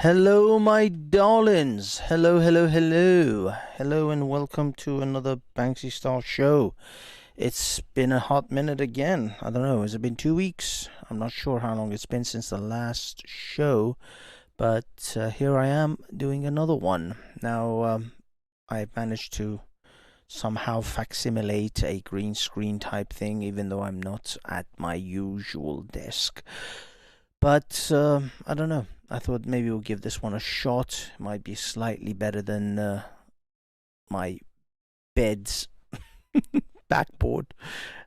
Hello, my darlings. Hello, hello, hello. Hello, and welcome to another Banksy Star show. It's been a hot minute again. I don't know, has it been 2 weeks? I'm not sure how long it's been since the last show, but here I am doing another one. Now, I managed to somehow facsimilate a green screen type thing, even though I'm not at my usual desk. But I don't know. I thought maybe we'll give this one a shot. It might be slightly better than my bed's backboard.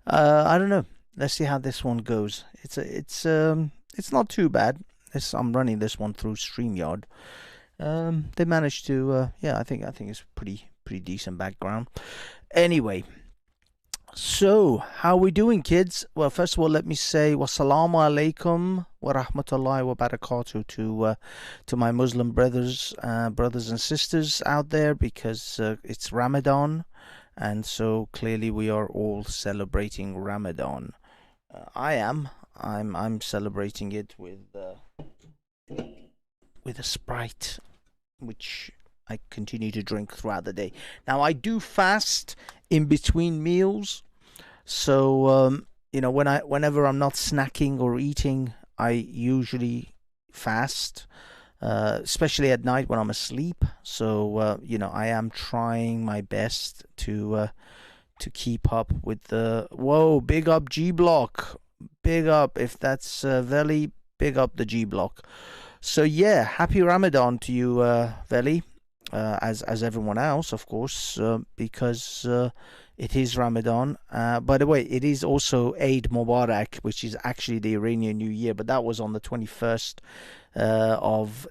I don't know. Let's see how this one goes. It's not too bad. I'm running this one through StreamYard. They managed to I think it's pretty decent background. Anyway, so how we doing, kids? Well, first of all, let me say wassalamu alaikum wa rahmatullahi wa barakatuh to my Muslim brothers and sisters out there, because it's Ramadan, and so clearly we are all celebrating Ramadan. I'm celebrating it with a Sprite, which I continue to drink throughout the day. Now, I do fast in between meals, so whenever I'm not snacking or eating, I usually fast, especially at night when I'm asleep. So I am trying my best to keep up with the big up G Block, big up if that's Veli, big up the G Block. So yeah, happy Ramadan to you, Veli. As everyone else, of course, because it is Ramadan. By the way, it is also Eid Mubarak, which is actually the Iranian New Year, but that was on the 21st of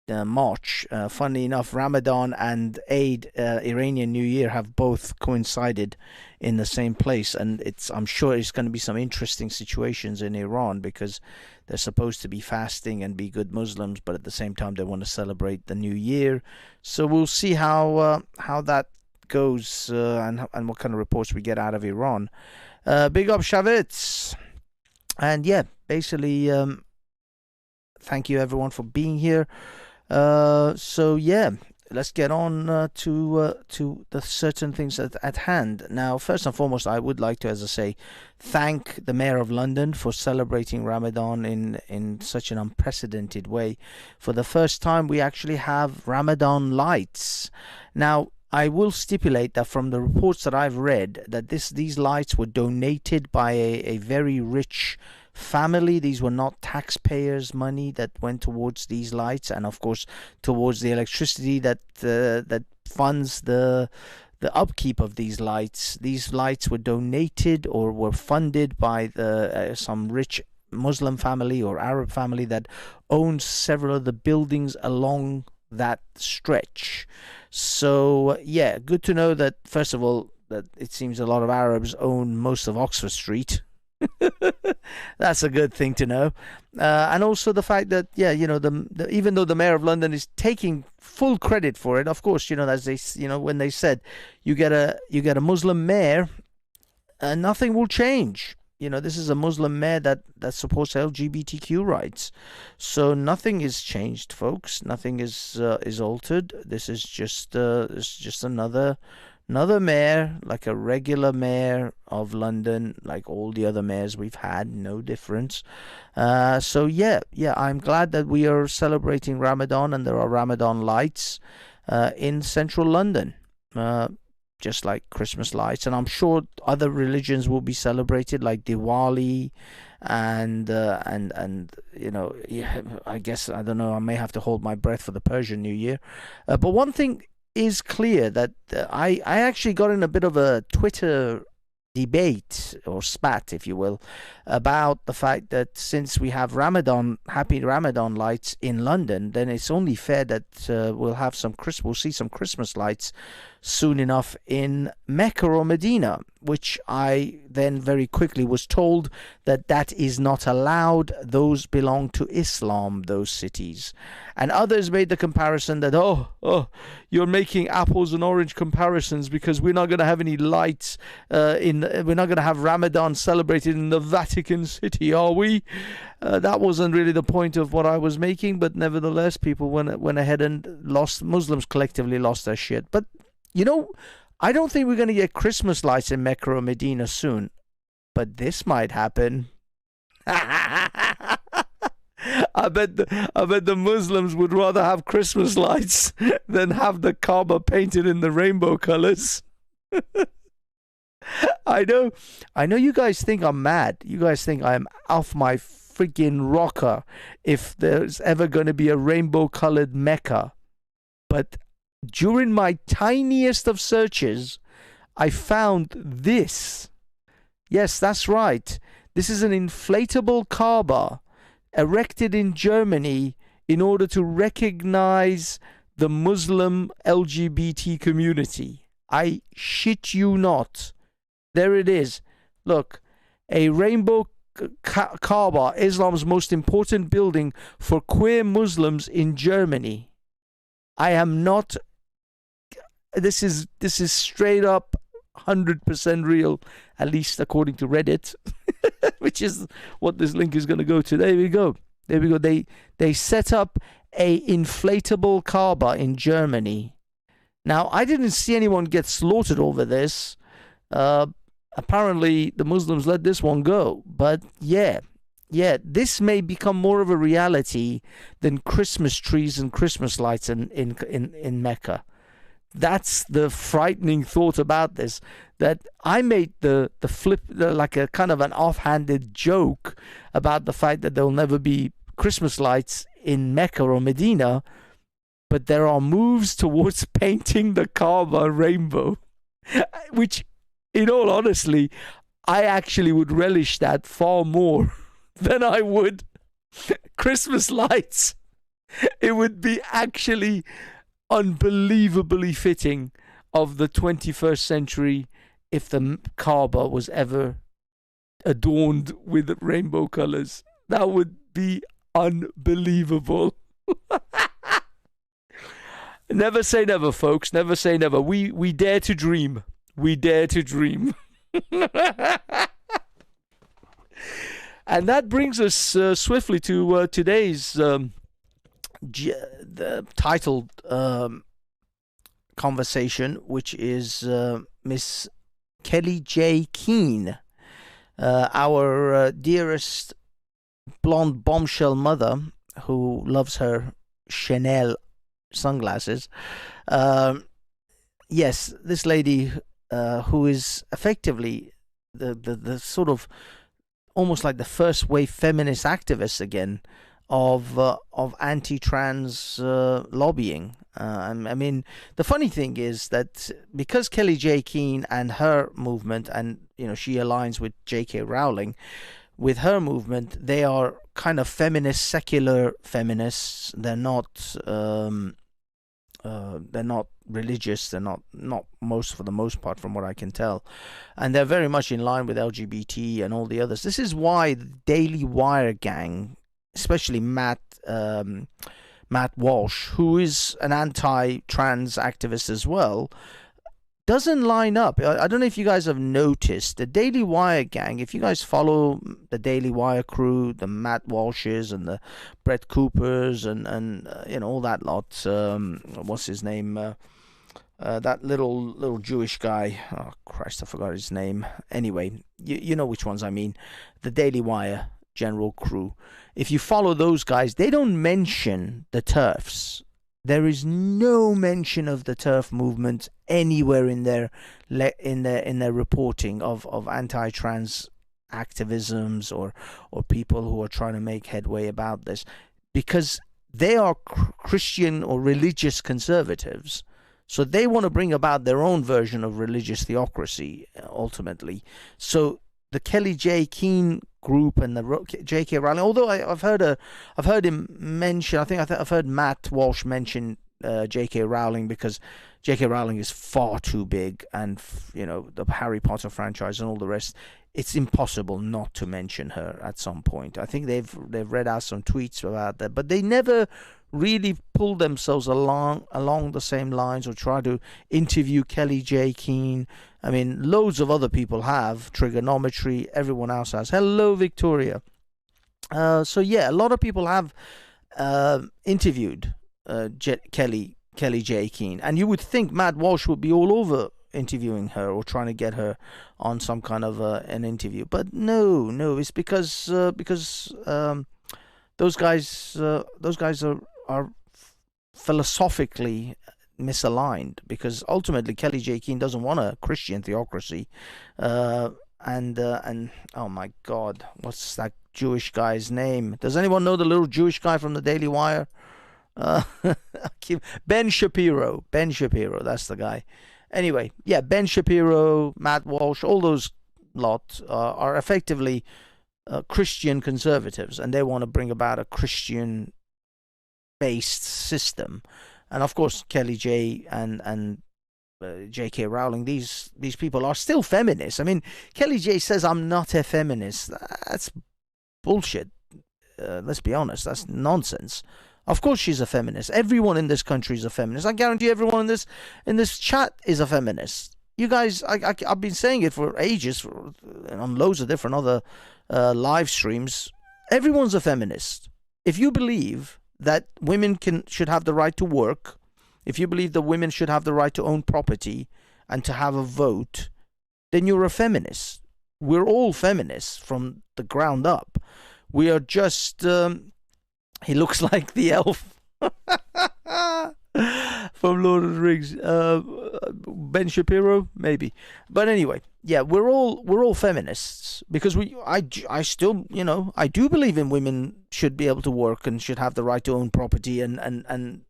March. Funnily enough, Ramadan and Eid, Iranian New Year, have both coincided in the same place, and I'm sure it's going to be some interesting situations in Iran, because they're supposed to be fasting and be good Muslims, but at the same time they want to celebrate the New Year. So we'll see how that goes, and what kind of reports we get out of Iran. Big up Shavitz, and yeah, basically, thank you everyone for being here. So yeah, let's get on to the certain things at hand. Now, first and foremost, I would like to, as I say, thank the Mayor of London for celebrating Ramadan in such an unprecedented way. For the first time, we actually have Ramadan lights. Now, I will stipulate that from the reports that I've read, that these lights were donated by a very rich family. These were not taxpayers' money that went towards these lights, and of course towards the electricity that funds the upkeep of these lights. These lights were donated or were funded by some rich Muslim family or Arab family that owns several of the buildings along that stretch. So yeah, good to know that, first of all, that it seems a lot of Arabs own most of Oxford Street. That's a good thing to know, and also the fact that even though the Mayor of London is taking full credit for it, of course, as they when they said you get a Muslim mayor, nothing will change. This is a Muslim mayor that supports LGBTQ rights, so nothing is changed, folks. Nothing is altered. This is just another mayor, like a regular mayor of London, like all the other mayors we've had, no difference. So yeah, I'm glad that we are celebrating Ramadan, and there are Ramadan lights in central London, just like Christmas lights, and I'm sure other religions will be celebrated, like Diwali, and I guess, I don't know, I may have to hold my breath for the Persian New Year, but one thing is clear, that I actually got in a bit of a Twitter debate, or spat, if you will, about the fact that since we have happy Ramadan lights in London, then it's only fair that we'll see some Christmas lights soon enough in Mecca or Medina, which I then very quickly was told that is not allowed. Those belong to Islam, those cities. And others made the comparison that, you're making apples and orange comparisons, because we're not going to have any lights in we're not going to have Ramadan celebrated in the Vatican City, are we? That wasn't really the point of what I was making, but nevertheless, people went ahead and Muslims collectively lost their shit. But, I don't think we're going to get Christmas lights in Mecca or Medina soon. But this might happen. I bet the Muslims would rather have Christmas lights than have the Kaaba painted in the rainbow colors. I know you guys think I'm mad. You guys think I'm off my freaking rocker if there's ever going to be a rainbow colored Mecca. But during my tiniest of searches, I found this. Yes, that's right. This is an inflatable Kaaba erected in Germany in order to recognize the Muslim LGBT community. I shit you not. There it is. Look, a rainbow Kaaba, Islam's most important building for queer Muslims in Germany. I am not. This is straight up 100% real, at least according to Reddit, which is what this link is going to go to. There we go. They set up a inflatable Kaaba in Germany. Now, I didn't see anyone get slaughtered over this. Apparently, the Muslims let this one go. But yeah, this may become more of a reality than Christmas trees and Christmas lights in Mecca. That's the frightening thought about this. That I made the flip, like a kind of an offhanded joke about the fact that there'll never be Christmas lights in Mecca or Medina, but there are moves towards painting the Kaaba rainbow, which, in all honesty, I actually would relish that far more than I would Christmas lights. It would be actually unbelievably fitting of the 21st century if the Kaaba was ever adorned with rainbow colors. That would be unbelievable. Never say never, folks. Never say never. We dare to dream. We dare to dream. And that brings us swiftly to today's the titled conversation, which is Miss Kelly JayKeen, our dearest blonde bombshell mother who loves her Chanel sunglasses. Yes, this lady who is effectively the sort of almost like the first wave feminist activist again of anti-trans lobbying. I mean, the funny thing is that because Kelly JayKeen and her movement, and she aligns with J.K. Rowling, with her movement, they are kind of feminist, secular feminists. They're not religious. They're not for the most part, from what I can tell, and they're very much in line with LGBT and all the others. This is why the Daily Wire gang, especially Matt Walsh, who is an anti-trans activist as well, doesn't line up. I don't know if you guys have noticed the Daily Wire gang. If you guys follow the Daily Wire crew, the Matt Walshes and the Brett Coopers and all that lot. What's his name? That little Jewish guy. Oh Christ, I forgot his name. Anyway, you know which ones I mean. The Daily Wire general crew. If you follow those guys, they don't mention the TERFs. There is no mention of the TERF movement anywhere in their reporting of anti-trans activisms or people who are trying to make headway about this, because they are Christian or religious conservatives. So they want to bring about their own version of religious theocracy ultimately. So the Kelly JayKeen group and the J.K. Rowling, although I've heard him mention, I've heard Matt Walsh mention J.K. Rowling, because J.K. Rowling is far too big, and the Harry Potter franchise and all the rest it's impossible not to mention her at some point. I think they've read out some tweets about that, but they never really pull themselves along the same lines or try to interview Kelly JayKeen. I mean, loads of other people have trigonometry. Everyone else has. Hello, Victoria. So yeah, a lot of people have interviewed Kelly JayKeen, and you would think Matt Walsh would be all over interviewing her or trying to get her on some kind of an interview, but no, it's because those guys are philosophically misaligned, because ultimately Kelly JayKeen doesn't want a Christian theocracy, and oh my God, what's that Jewish guy's name? Does anyone know the little Jewish guy from the Daily Wire? Ben Shapiro, that's the guy. Anyway, yeah, Ben Shapiro, Matt Walsh, all those lot are effectively Christian conservatives, and they want to bring about a Christian based system. And of course, Kelly J and J.K. Rowling, these people are still feminists. I mean, Kelly J says, I'm not a feminist. That's bullshit. Let's be honest, that's nonsense. Of course she's a feminist. Everyone in this country is a feminist. I guarantee everyone in this chat is a feminist. You guys, I've been saying it for ages, on loads of different other live streams. Everyone's a feminist. If you believe that women should have the right to work, if you believe that women should have the right to own property and to have a vote, then you're a feminist. We're all feminists from the ground up. We are just... he looks like the elf from Lord of the Rings. Ben Shapiro, maybe. But anyway, yeah, we're all feminists, because I still, I do believe in women should be able to work and should have the right to own property and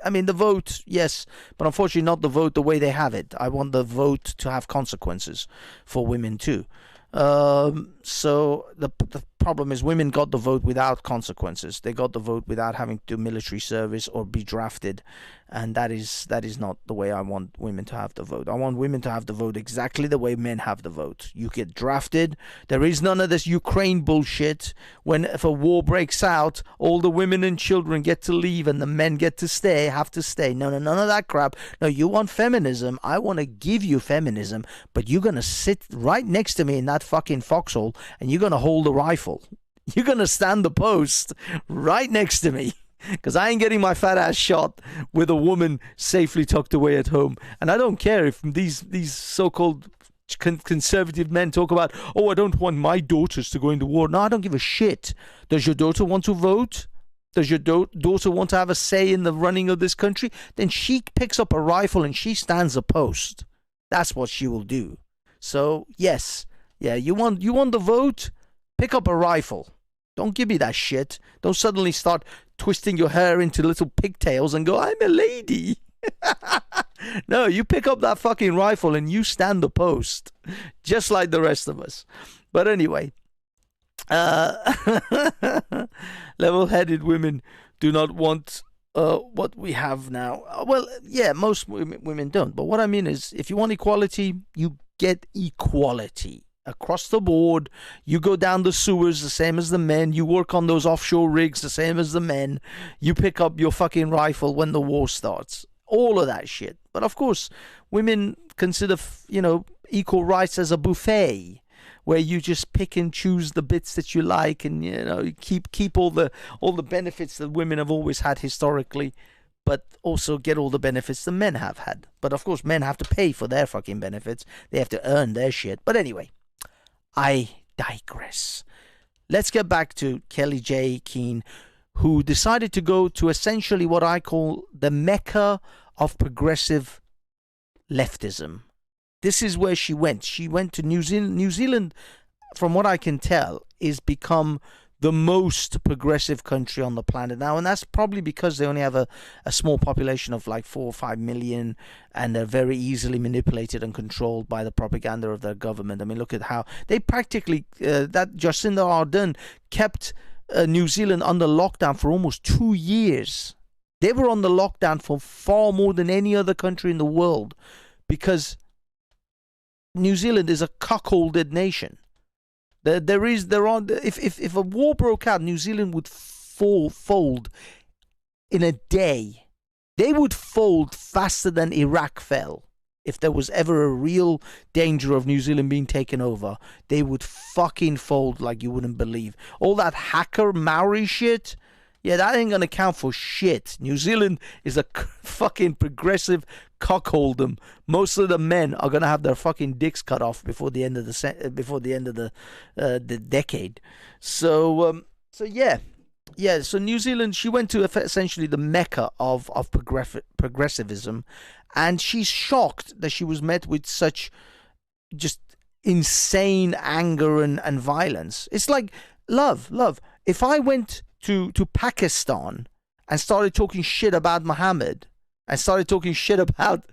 I mean, the vote, yes, but unfortunately not the vote the way they have it. I want the vote to have consequences for women too. So the problem is, women got the vote without consequences. They got the vote without having to do military service or be drafted, and that is not the way I want women to have the vote. I want women to have the vote exactly the way men have the vote. You get drafted. There is none of this Ukraine bullshit. If a war breaks out, all the women and children get to leave and the men have to stay. No, none of that crap. No, you want feminism. I want to give you feminism, but you're gonna sit right next to me in that fucking foxhole and you're gonna hold a rifle. You're gonna stand the post right next to me, because I ain't getting my fat ass shot with a woman safely tucked away at home. And I don't care if these so-called conservative men talk about, I don't want my daughters to go into war. No, I don't give a shit. Does your daughter want to vote? Does your daughter want to have a say in the running of this country? Then she picks up a rifle and she stands a post. That's what she will do. So yes, yeah, you want the vote? Pick up a rifle. Don't give me that shit. Don't suddenly start twisting your hair into little pigtails and go, I'm a lady. No, you pick up that fucking rifle and you stand the post, just like the rest of us. But anyway, level-headed women do not want what we have now. Well, yeah, most women don't. But what I mean is, if you want equality, you get equality. Across the board, you go down the sewers the same as the men. You work on those offshore rigs the same as the men. You pick up your fucking rifle when the war starts. All of that shit. But of course, women consider, equal rights as a buffet, where you just pick and choose the bits that you like, and you keep all the benefits that women have always had historically, but also get all the benefits the men have had. But of course, men have to pay for their fucking benefits. They have to earn their shit. But anyway, I digress. Let's get back to Kelly JayKeen, who decided to go to essentially what I call the Mecca of progressive leftism. This is where she went. She went to New Zealand. New Zealand, from what I can tell, is become the most progressive country on the planet now, and that's probably because they only have a small population of like 4 or 5 million, and they're very easily manipulated and controlled by the propaganda of their government. I mean, look at how they practically that Jacinda Ardern kept New Zealand under lockdown for almost 2 years. They were on the lockdown for far more than any other country in the world, because New Zealand is a cuckolded nation. If a war broke out, New Zealand would fold in a day. They would fold faster than Iraq fell. If there was ever a real danger of New Zealand being taken over, they would fucking fold like you wouldn't believe. All that hacker Maori shit, yeah, that ain't gonna count for shit. New Zealand is a fucking progressive cockholdem. Most of the men are gonna have their fucking dicks cut off before the end of the decade. So yeah. Yeah, so New Zealand, she went to essentially the Mecca of progressivism, and she's shocked that she was met with such just insane anger and violence. It's like, love. If I went to Pakistan and started talking shit about Muhammad and started talking shit about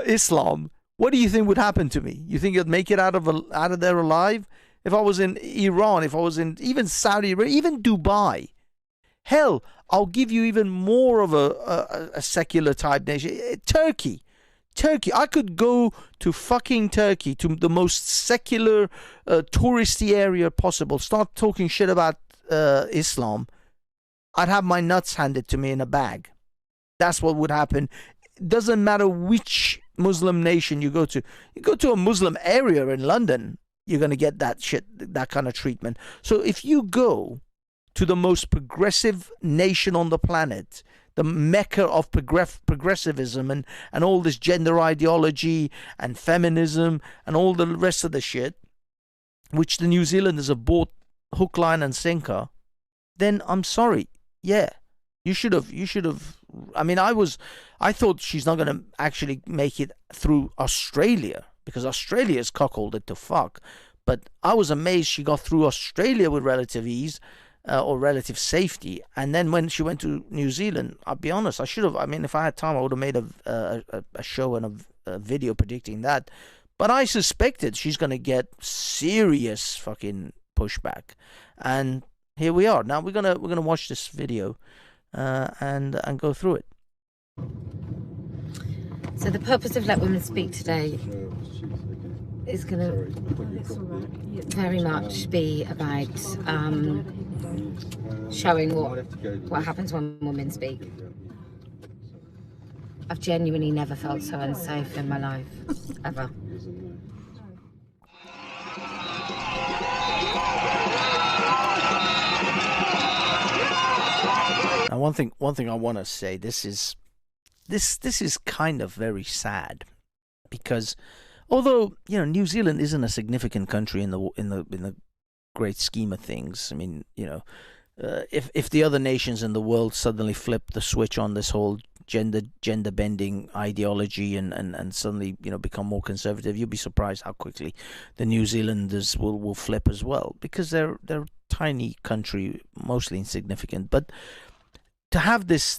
Islam, what do you think would happen to me? You think you'd make it out of there alive? If I was in Iran, if I was in even Saudi Arabia, even Dubai, hell, I'll give you even more of a secular type nation. Turkey. I could go to fucking Turkey, to the most secular touristy area possible, start talking shit about Islam. I'd have my nuts handed to me in a bag. That's what would happen. It doesn't matter which Muslim nation you go to. You go to a Muslim area in London, you're going to get that kind of treatment. So if you go to the most progressive nation on the planet, the mecca of progressivism and all this gender ideology and feminism and all the rest of the shit, which the New Zealanders have bought hook, line and sinker, then I'm sorry. Yeah, you should have. I mean, I thought she's not going to actually make it through Australia, because Australia is cuckolded to fuck. But I was amazed she got through Australia with relative ease or relative safety. And then when she went to New Zealand, I'll be honest, I should have. I mean, if I had time, I would have made a show and a video predicting that. But I suspected she's going to get serious fucking pushback. And here we are. Now we're gonna watch this video and go through it. So the purpose of Let Women Speak today is going to very much be about showing what happens when women speak. I've genuinely never felt so unsafe in my life, ever. Now, one thing I want to say, this is kind of very sad, because although New Zealand isn't a significant country in the great scheme of things, I mean, if the other nations in the world suddenly flip the switch on this whole gender bending ideology and suddenly become more conservative, you'll be surprised how quickly the New Zealanders will flip as well, because they're a tiny country, mostly insignificant. But to have this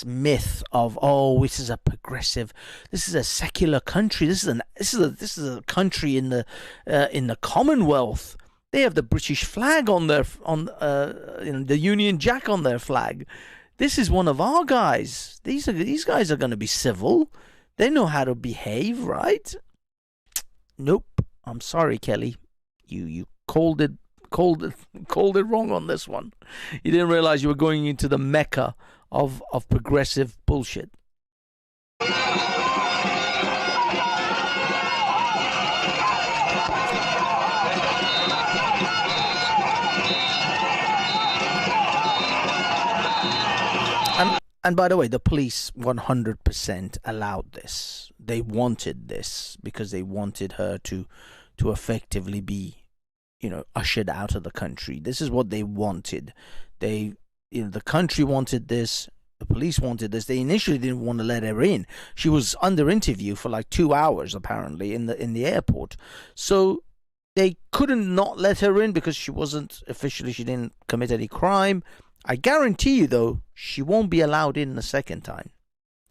myth of, oh, this is a secular country, this is a country in the Commonwealth. They have the British flag on the Union Jack on their flag. This is one of our guys. These guys are going to be civil. They know how to behave, right? Nope. I'm sorry, Kelly. You called it wrong on this one. You didn't realize you were going into the Mecca of progressive bullshit. And by the way, the police 100% allowed this. They wanted this because they wanted her to effectively be, ushered out of the country. This is what they wanted. The country wanted this. The police wanted this. They initially didn't want to let her in. She was under interview for like 2 hours, apparently, in the airport. So they couldn't not let her in because she didn't commit any crime. I guarantee you, though, she won't be allowed in the second time.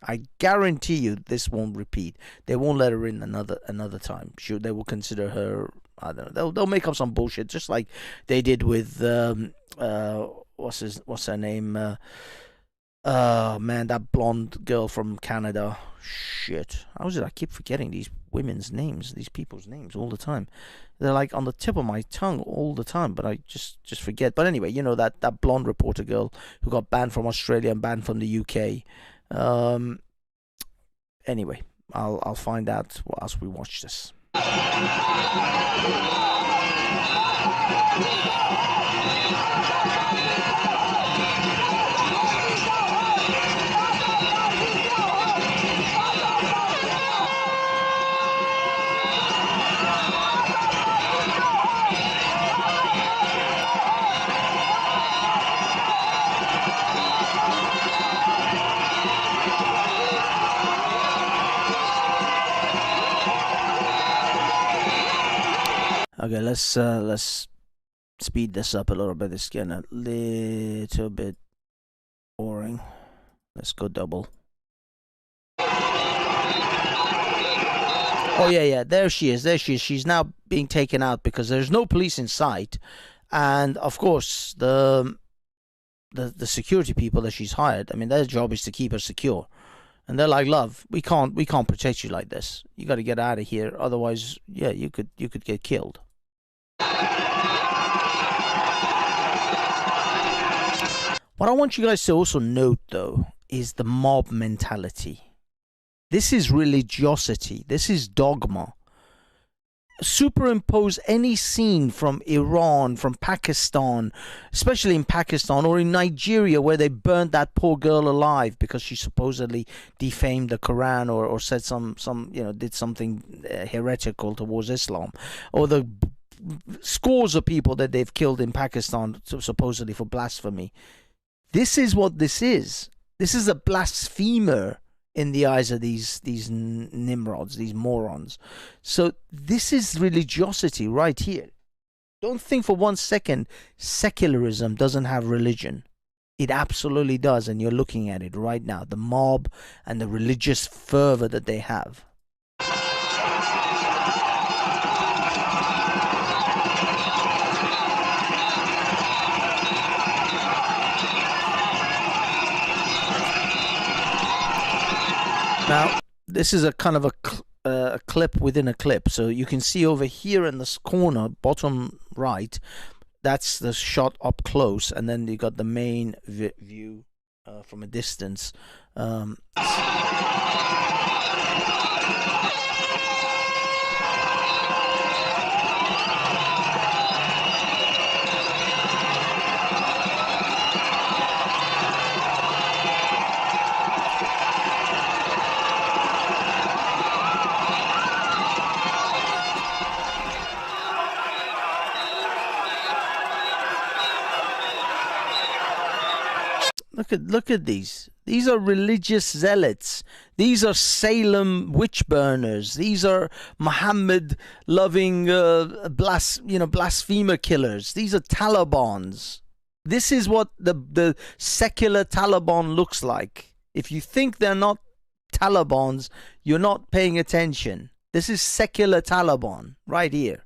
I guarantee you this won't repeat. They won't let her in another time. They will consider her, I don't know, they'll make up some bullshit, just like they did with what's her name, Oh man, that blonde girl from Canada. Shit. How is it? I keep forgetting these women's names, these people's names all the time. They're like on the tip of my tongue all the time, but I just forget. But anyway, you know that blonde reporter girl who got banned from Australia and banned from the UK. Um. Anyway, I'll find out as we watch this. Okay, let's speed this up a little bit. It's getting a little bit boring. Let's go double. Oh yeah, there she is. There she is. She's now being taken out because there's no police in sight, and of course the security people that she's hired. I mean, their job is to keep her secure, and they're like, "Love, we can't protect you like this. You got to get out of here. Otherwise, yeah, you could get killed." What I want you guys to also note, though, is the mob mentality. This is religiosity. This is dogma. Superimpose any scene from Iran, from Pakistan, especially in Pakistan, or in Nigeria, where they burned that poor girl alive because she supposedly defamed the Quran or said some did something heretical towards Islam, or the scores of people that they've killed in Pakistan supposedly for blasphemy. This is what this is. This is a blasphemer in the eyes of these nimrods, these morons. So this is religiosity right here. Don't think for 1 second secularism doesn't have religion. It absolutely does, and you're looking at it right now. The mob and the religious fervor that they have. Now, this is a kind of a clip within a clip. So you can see over here in this corner, bottom right, that's the shot up close. And then you got the main view from a distance. Look at these. These are religious zealots. These are Salem witch burners. These are Muhammad loving blasphemer killers. These are Talibans. This is what the secular Taliban looks like. If you think they're not Talibans, you're not paying attention. This is secular Taliban right here.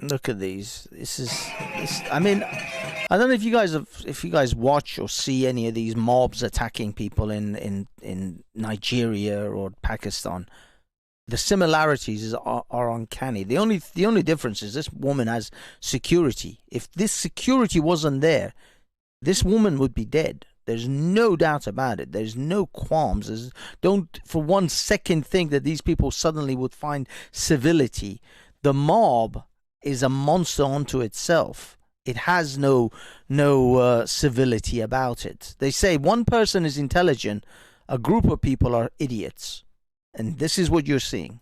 Look at these. I mean, I don't know if you guys watch or see any of these mobs attacking people in Nigeria or Pakistan. The similarities are uncanny. The only difference is this woman has security. If this security wasn't there, this woman would be dead. There's no doubt about it. There's no qualms. Don't for one second think that these people suddenly would find civility. The mob is a monster unto itself. It has no civility about it. They say one person is intelligent, a group of people are idiots. And this is what you're seeing.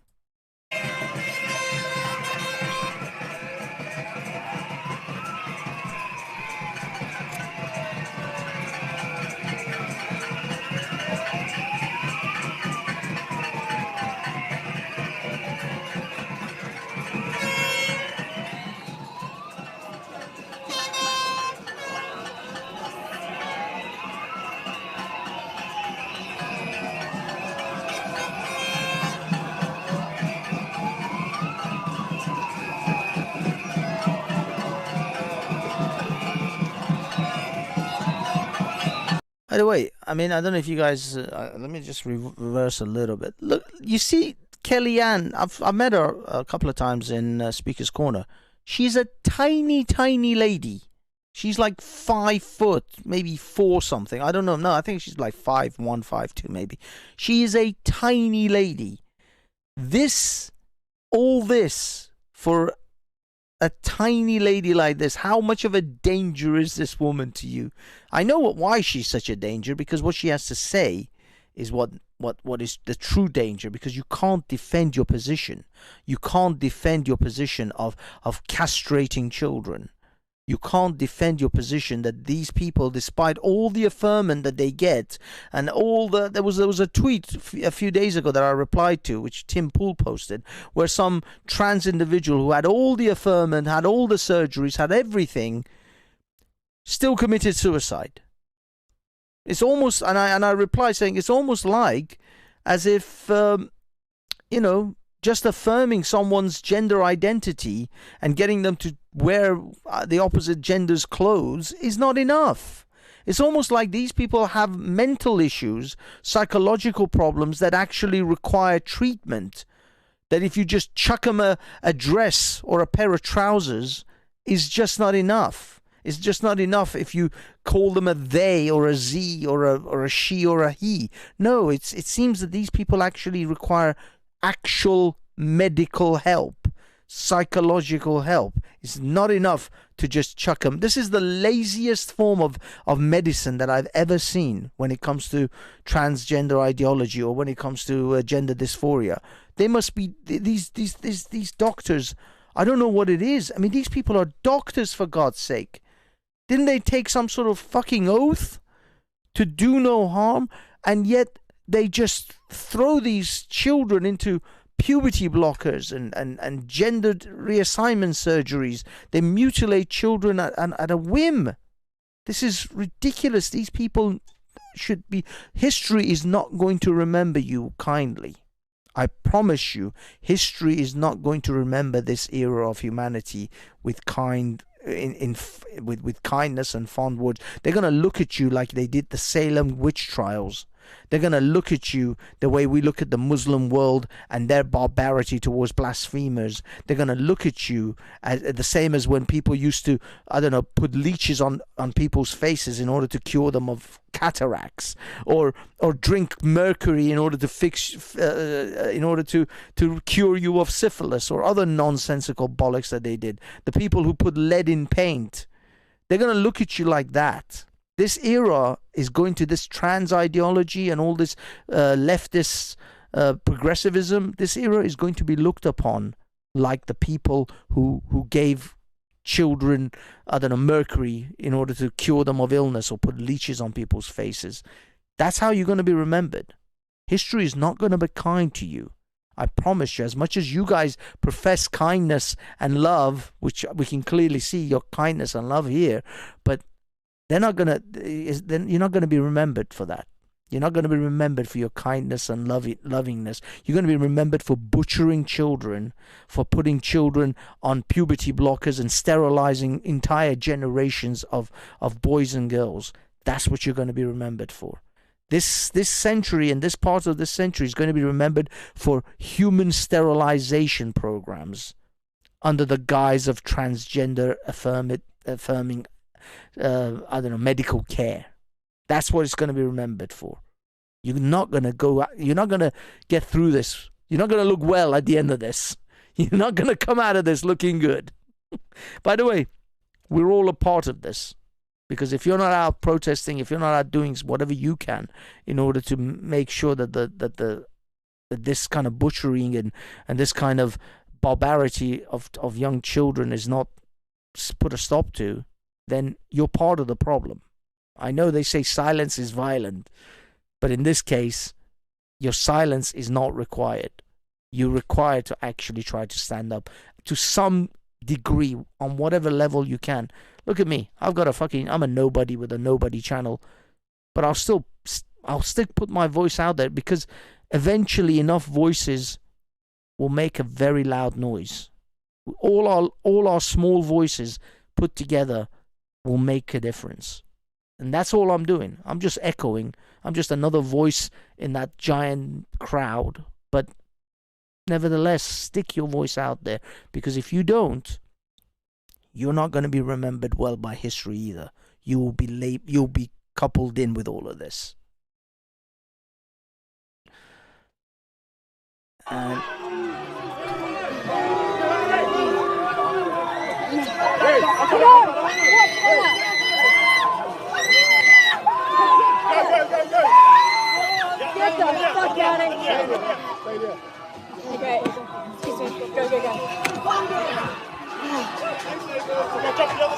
By the way, I mean, I don't know if you guys. Let me just reverse a little bit. Look, you see, Kellyanne. I've met her a couple of times in Speaker's Corner. She's a tiny, tiny lady. She's like 5 foot, maybe 4 something. I don't know. No, I think she's like 5'1", 5'2", maybe. She is a tiny lady. All this for a tiny lady like this. How much of a danger is this woman to you? I know why she's such a danger, because what she has to say is what is the true danger, because you can't defend your position. You can't defend your position of castrating children. You can't defend your position that these people, despite all the affirmation that they get, and all there was a tweet a few days ago that I replied to, which Tim Pool posted, where some trans individual who had all the affirmation, had all the surgeries, had everything, still committed suicide. It's almost, and I replied saying it's almost like as if just affirming someone's gender identity and getting them to wear the opposite gender's clothes is not enough. It's almost like these people have mental issues, psychological problems that actually require treatment. That if you just chuck them a dress or a pair of trousers is just not enough. It's just not enough if you call them a they or a z or a she or a he. No, it seems that these people actually require actual medical help, psychological help. It's not enough to just chuck them. This is the laziest form of medicine that I've ever seen when it comes to transgender ideology or when it comes to gender dysphoria. They must be these doctors. I don't know what it is. I mean, these people are doctors, for God's sake. Didn't they take some sort of fucking oath to do no harm? And yet they just throw these children into puberty blockers and gendered reassignment surgeries. They mutilate children at a whim. This is ridiculous. These people should be... History is not going to remember you kindly. I promise you, history is not going to remember this era of humanity with with kindness and fond words. They're going to look at you like they did the Salem witch trials. They're going to look at you the way we look at the Muslim world and their barbarity towards blasphemers. They're going to look at you as the same as when people used to, I don't know, put leeches on people's faces in order to cure them of cataracts, or drink mercury in order to to cure you of syphilis, or other nonsensical bollocks that they did. The people who put lead in paint, they're going to look at you like that. This era is going to this trans ideology and all this leftist progressivism. This era is going to be looked upon like the people who gave children, I don't know, mercury in order to cure them of illness, or put leeches on people's faces. That's how you're going to be remembered. History is not going to be kind to you. I promise you, as much as you guys profess kindness and love, which we can clearly see your kindness and love here, but you're not going to be remembered for that. You're not going to be remembered for your kindness and lovingness. You're going to be remembered for butchering children, for putting children on puberty blockers and sterilizing entire generations of boys and girls. That's what you're going to be remembered for. This century and this part of this century is going to be remembered for human sterilization programs under the guise of transgender affirming medical care. That's what it's going to be remembered for. You're not going to get through this. You're not going to look well at the end of this. You're not going to come out of this looking good. By the way, we're all a part of this. Because if you're not out protesting, if you're not out doing whatever you can in order to make sure that this kind of butchering and this kind of barbarity of young children is not put a stop to, then you're part of the problem. I know they say silence is violent, but in this case, your silence is not required. You're required to actually try to stand up to some degree on whatever level you can. Look at me. I'm a nobody with a nobody channel, but I'll still put my voice out there, because eventually enough voices will make a very loud noise. All our small voices put together will make a difference. And that's all I'm doing. I'm just echoing. I'm just another voice in that giant crowd. But nevertheless, stick your voice out there, because if you don't, you're not going to be remembered well by history either. You'll be coupled in with all of this. And Get the fuck out of here. Okay. Excuse me. Go.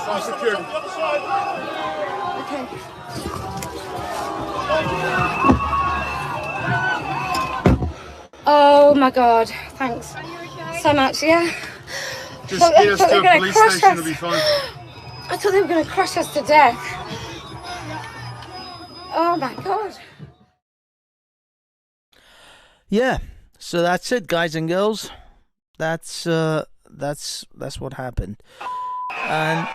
I'm secured. Okay. Oh my God. Thanks so much. Yeah. Just get us to a police station, it'll be fine. I thought they were going to crush us to death. Oh my God. yeah, so that's it, guys and girls. That's what happened. And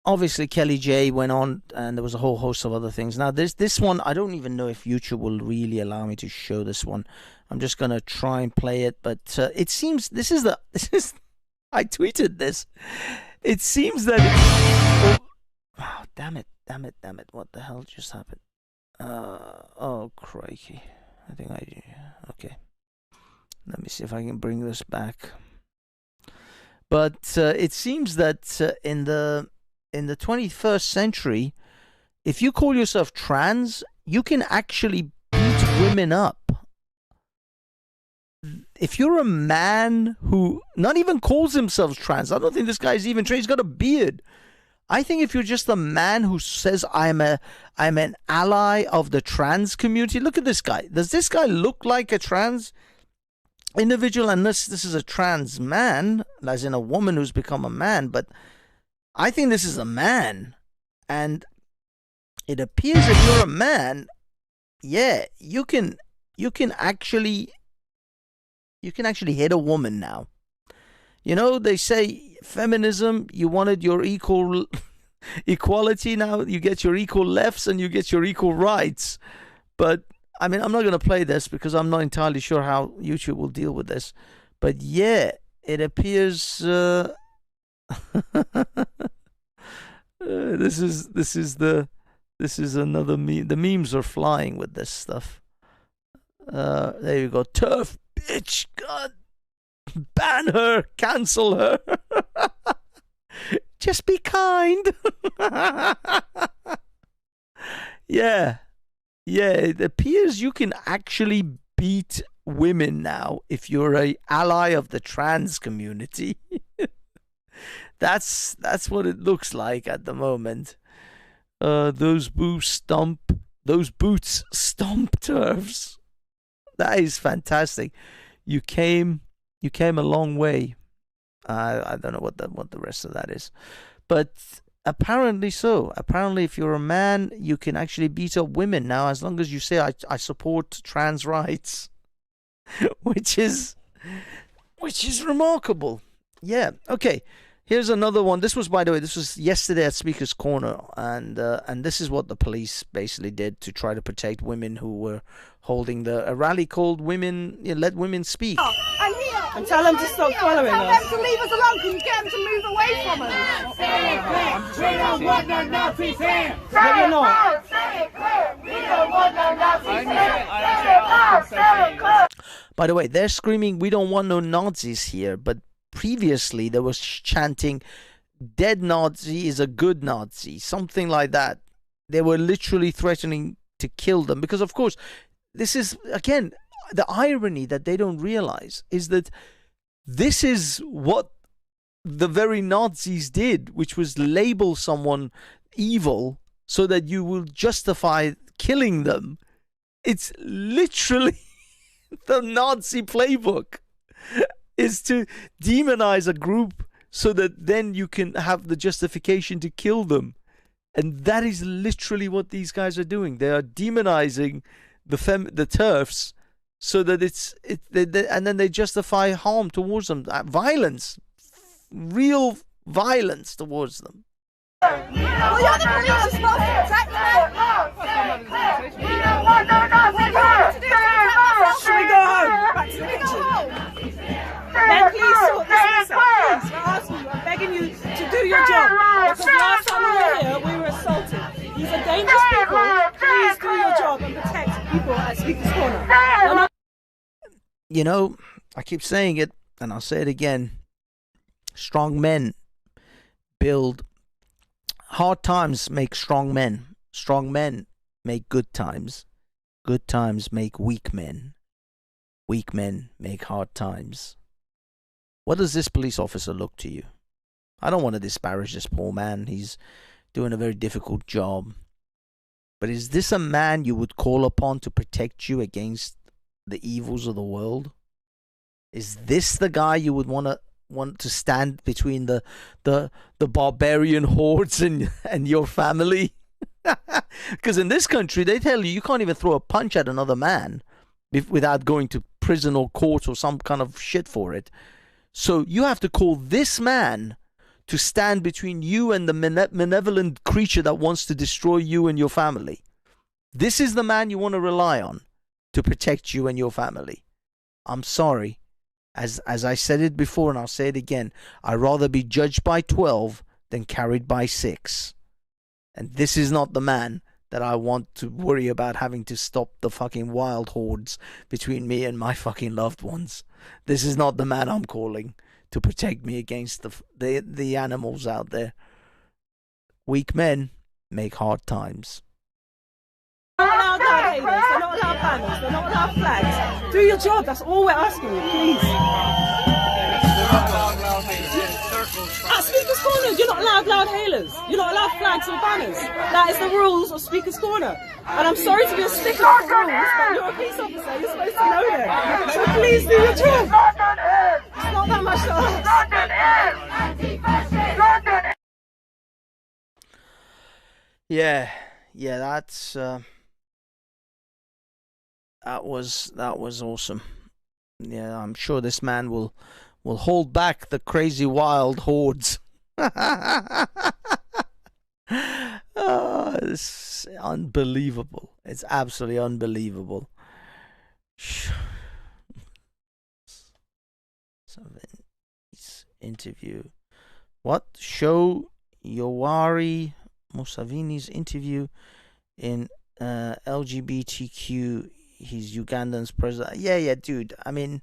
obviously Kelly J went on, and there was a whole host of other things. Now this one, I don't even know if YouTube will really allow me to show this one. I'm just gonna try and play it, but it seems this is I tweeted this. It seems that damn it, what the hell just happened? Oh crikey. Okay. Let me see if I can bring this back. But it seems that in the 21st century, if you call yourself trans, you can actually beat women up. If you're a man who not even calls himself trans, I don't think this guy's even trans. He's got a beard. I think if you're just a man who says I'm an ally of the trans community, look at this guy. Does this guy look like a trans individual? Unless this is a trans man, as in a woman who's become a man, but I think this is a man. And it appears if you're a man, yeah, you can actually hit a woman now. You know, they say feminism, you wanted your equality, now you get your equal lefts and you get your equal rights. But I mean, I'm not going to play this because I'm not entirely sure how YouTube will deal with this. But yeah, it appears this is another meme. The memes are flying with this stuff. There you go. Turf bitch. God. Ban her. Cancel her. Just be kind. Yeah. Yeah, it appears you can actually beat women now if you're a ally of the trans community. That's what it looks like at the moment. Those boots stomp turfs. That is fantastic. You came a long way. I don't know what the rest of that is, but Apparently so. Apparently, if you're a man, you can actually beat up women now, as long as you say I support trans rights, which is remarkable. Yeah. Okay. Here's another one. This was, by the way, this was yesterday at Speaker's Corner, and this is what the police basically did to try to protect women who were holding a rally called "Women Let Women Speak." And tell them to stop following us. Tell them to leave us alone. Can you get them to move away from us? We don't want no Nazis here. No, you're not. We don't want no Nazis here. By the way, they're screaming, "We don't want no Nazis here," but previously there was chanting, "Dead Nazi is a good Nazi," something like that. They were literally threatening to kill them because, of course, this is, again, the irony that they don't realize is that this is what the very Nazis did, which was label someone evil so that you will justify killing them. It's literally the Nazi playbook, is to demonize a group so that then you can have the justification to kill them. And that is literally what these guys are doing. They are demonizing the TERFs so that and then they justify harm towards them, violence, real violence towards them. Well, you're the police, you're supposed to protect them. We don't want no Nazis here. Should we go home? Back to the kitchen. Then please sort this out. Please, I ask you, I'm begging you to do your job. Because last time we were here, we were assaulted. These are dangerous people. Please do your job and protect people at Speaker's Corner. You know, I keep saying it, and I'll say it again. Strong men build. Hard times make strong men. Strong men make good times. Good times make weak men. Weak men make hard times. What does this police officer look to you? I don't want to disparage this poor man. He's doing a very difficult job. But is this a man you would call upon to protect you against the evils of the world? Is this the guy you would want to stand between the barbarian hordes and your family? Because in this country, they tell you can't even throw a punch at another man without going to prison or court or some kind of shit for it. So you have to call this man to stand between you and the malevolent creature that wants to destroy you and your family. This is the man you want to rely on to protect you and your family. I'm sorry. As I said it before, and I'll say it again, I'd rather be judged by 12 than carried by 6. And this is not the man that I want to worry about having to stop the fucking wild hordes between me and my fucking loved ones. This is not the man I'm calling to protect me against the animals out there. Weak men make hard times. They're not allowed haters, they're not allowed banners, they're not allowed flags. Do your job, that's all we're asking you, please. At Speaker's Corner, you're not allowed loud hailers. You're not allowed flags or banners. That is the rules of Speaker's Corner. And I'm sorry to be a stickler for rules, but you're a police officer, you're supposed to know that. So please do your job. It's not that much to ask. Yeah, that's that was awesome. Yeah, I'm sure this man will hold back the crazy wild hordes. Oh, it's unbelievable. It's absolutely unbelievable. Interview. What? Show Yoweri Museveni's interview in LGBTQ. He's Ugandan's president. Yeah, dude. I mean,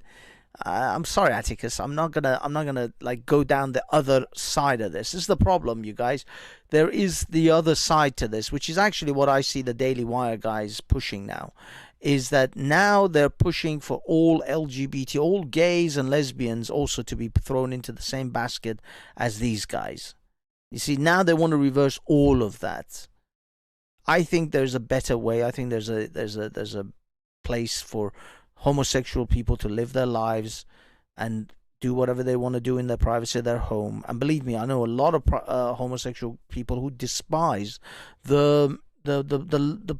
I'm sorry, Atticus. I'm not gonna like go down the other side of this. This is the problem, you guys. There is the other side to this, which is actually what I see the Daily Wire guys pushing now. Is that now they're pushing for all LGBT, all gays and lesbians also to be thrown into the same basket as these guys. You see, now they want to reverse all of that. I think there's a better way. I think there's a place for homosexual people to live their lives and do whatever they want to do in their privacy of their home. And believe me, I know a lot of homosexual people who despise the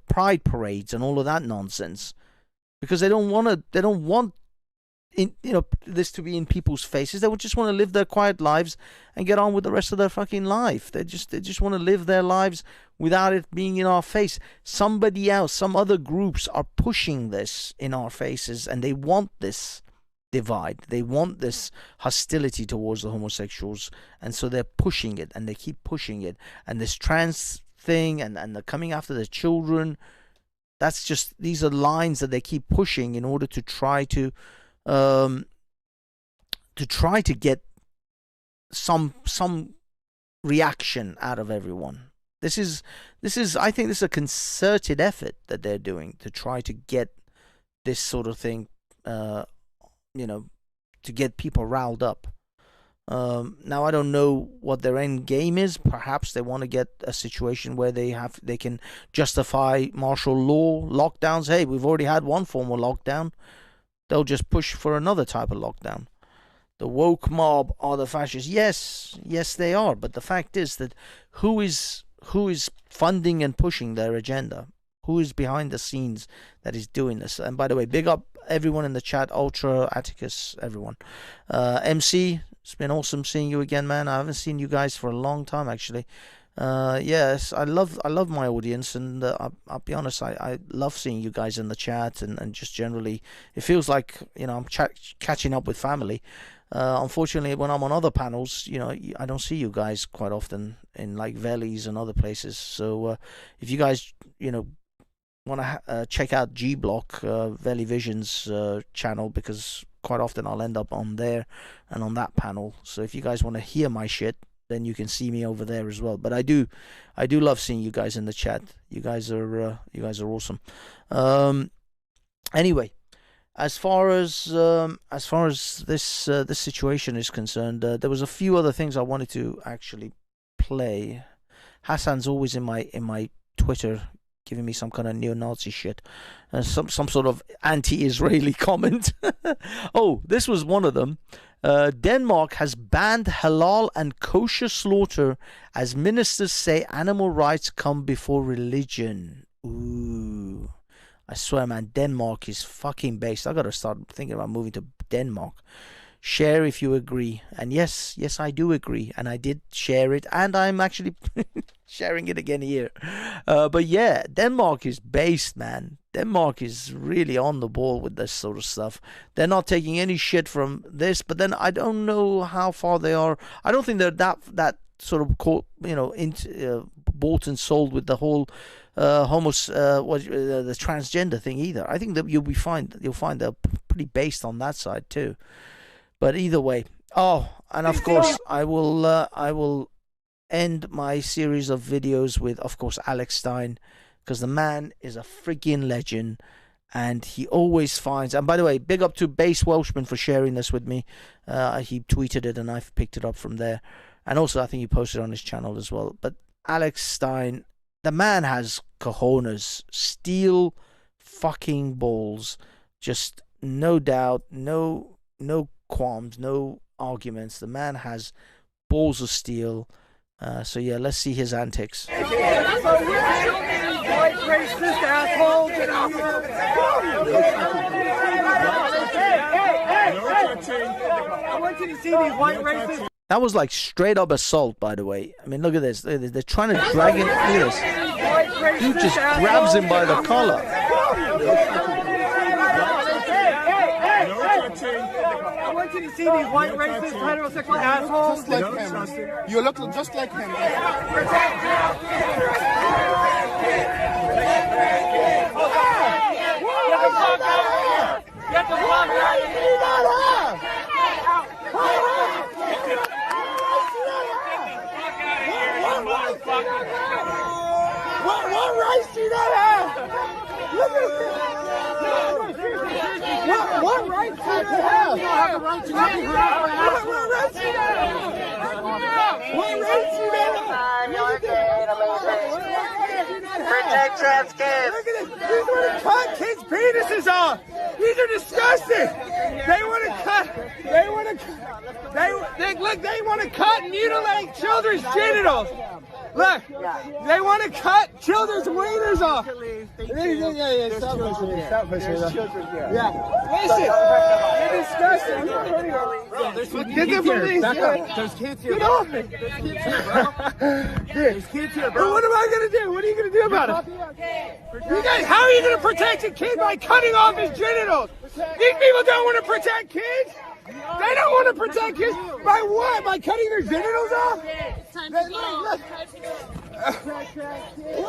pride parades and all of that nonsense, because they don't want this to be in people's faces. They would just want to live their quiet lives and get on with the rest of their fucking life. They just want to live their lives without it being in our face. Somebody else, some other groups are pushing this in our faces, and they want this divide. They want this hostility towards the homosexuals, and so they're pushing it, and they keep pushing it. And this trans thing, and they're coming after the children. That's just, these are lines that they keep pushing in order to try to get some reaction out of everyone. This is I think this is a concerted effort that they're doing to try to get this sort of thing, to get people riled up. Now I don't know what their end game is. Perhaps they want to get a situation where they can justify martial law lockdowns. Hey, we've already had one form of lockdown. They'll just push for another type of lockdown. The woke mob are the fascists. Yes, they are. But the fact is that who is funding and pushing their agenda? Who is behind the scenes that is doing this? And by the way, big up everyone in the chat, Ultra, Atticus, everyone. MC, it's been awesome seeing you again, man. I haven't seen you guys for a long time, actually. Yes, I love my audience, and I'll be honest, I love seeing you guys in the chat, and just generally it feels like I'm catching up with family. Unfortunately, when I'm on other panels, I don't see you guys quite often in like Veli's and other places. So if you guys want to check out G Block, Veli Vision's channel, because quite often I'll end up on there and on that panel. So if you guys want to hear my shit, then you can see me over there as well. But I do love seeing you guys in the chat. You guys are awesome. Anyway, as far as this situation is concerned, there was a few other things I wanted to actually play. Hassan's always in my Twitter giving me some kind of neo-Nazi shit, some sort of anti-Israeli comment. Oh, this was one of them. Denmark has banned halal and kosher slaughter as ministers say animal rights come before religion. Ooh, I swear, man, Denmark is fucking based. I gotta start thinking about moving to Denmark. Share if you agree. And yes, I do agree. And I did share it, and I'm actually sharing it again here. But yeah, Denmark is based, man. Denmark is really on the ball with this sort of stuff. They're not taking any shit from this, but then I don't know how far they are. I don't think they're that sort of bought and sold with the whole the transgender thing either. I think that you'll find they're pretty based on that side too. But either way, and of course I will end my series of videos with, of course, Alex Stein, because the man is a freaking legend, and he always finds. And by the way, big up to Base Welshman for sharing this with me. He tweeted it, and I've picked it up from there. And also, I think he posted it on his channel as well. But Alex Stein, the man has cojones, steel fucking balls, just no doubt, no qualms, no arguments. The man has balls of steel. So yeah, let's see his antics. White racist asshole! Get off her! I want you to see these white racists. That was like straight up assault, by the way. I mean, look at this. They're trying to drag him. Look at this. Dude just grabs him by the collar. I want you to see these white racist heterosexual assholes. Just like him. You look just like him. Get the fuck out of here! What rights do you not have? Look at this. What rights do you have? You don't have the right to be harassed. What rights do you have? What rights do you have? Protect trans kids. Look at this. He's going to cut kids' penises off. These are disgusting. They want to cut. They want to. They want to cut and mutilate children's genitals. Look, they want to cut children's wieners off. Yeah, stop pushing. Stop pushing. Yeah. Listen, you're disgusting. Get the police. There's kids here. Get off me. There's kids here, But bro. what am I going to do? What are you going to do about it? You guys, how are you going to protect a kid by cutting off his genitals? These people don't want to protect kids. They don't want to protect kids. By what? By cutting their genitals off? What are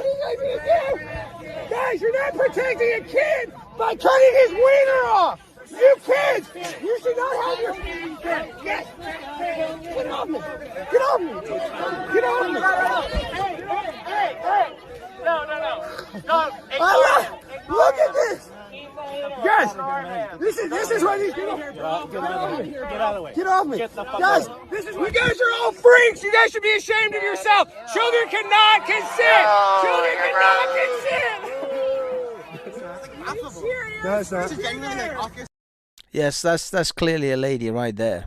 you guys going to do? Guys, you're not protecting a kid by cutting his wiener off. You kids, you should not have your... Yes. Get off me. Get off me. Get off me. Hey. No. Look at this. Guys, this is what these people... Get out of the way. Get off me. Guys, you guys are all freaks. You guys should be ashamed of yourself. Children cannot consent. Children cannot consent. No, it's not. Yes, that's clearly a lady right there.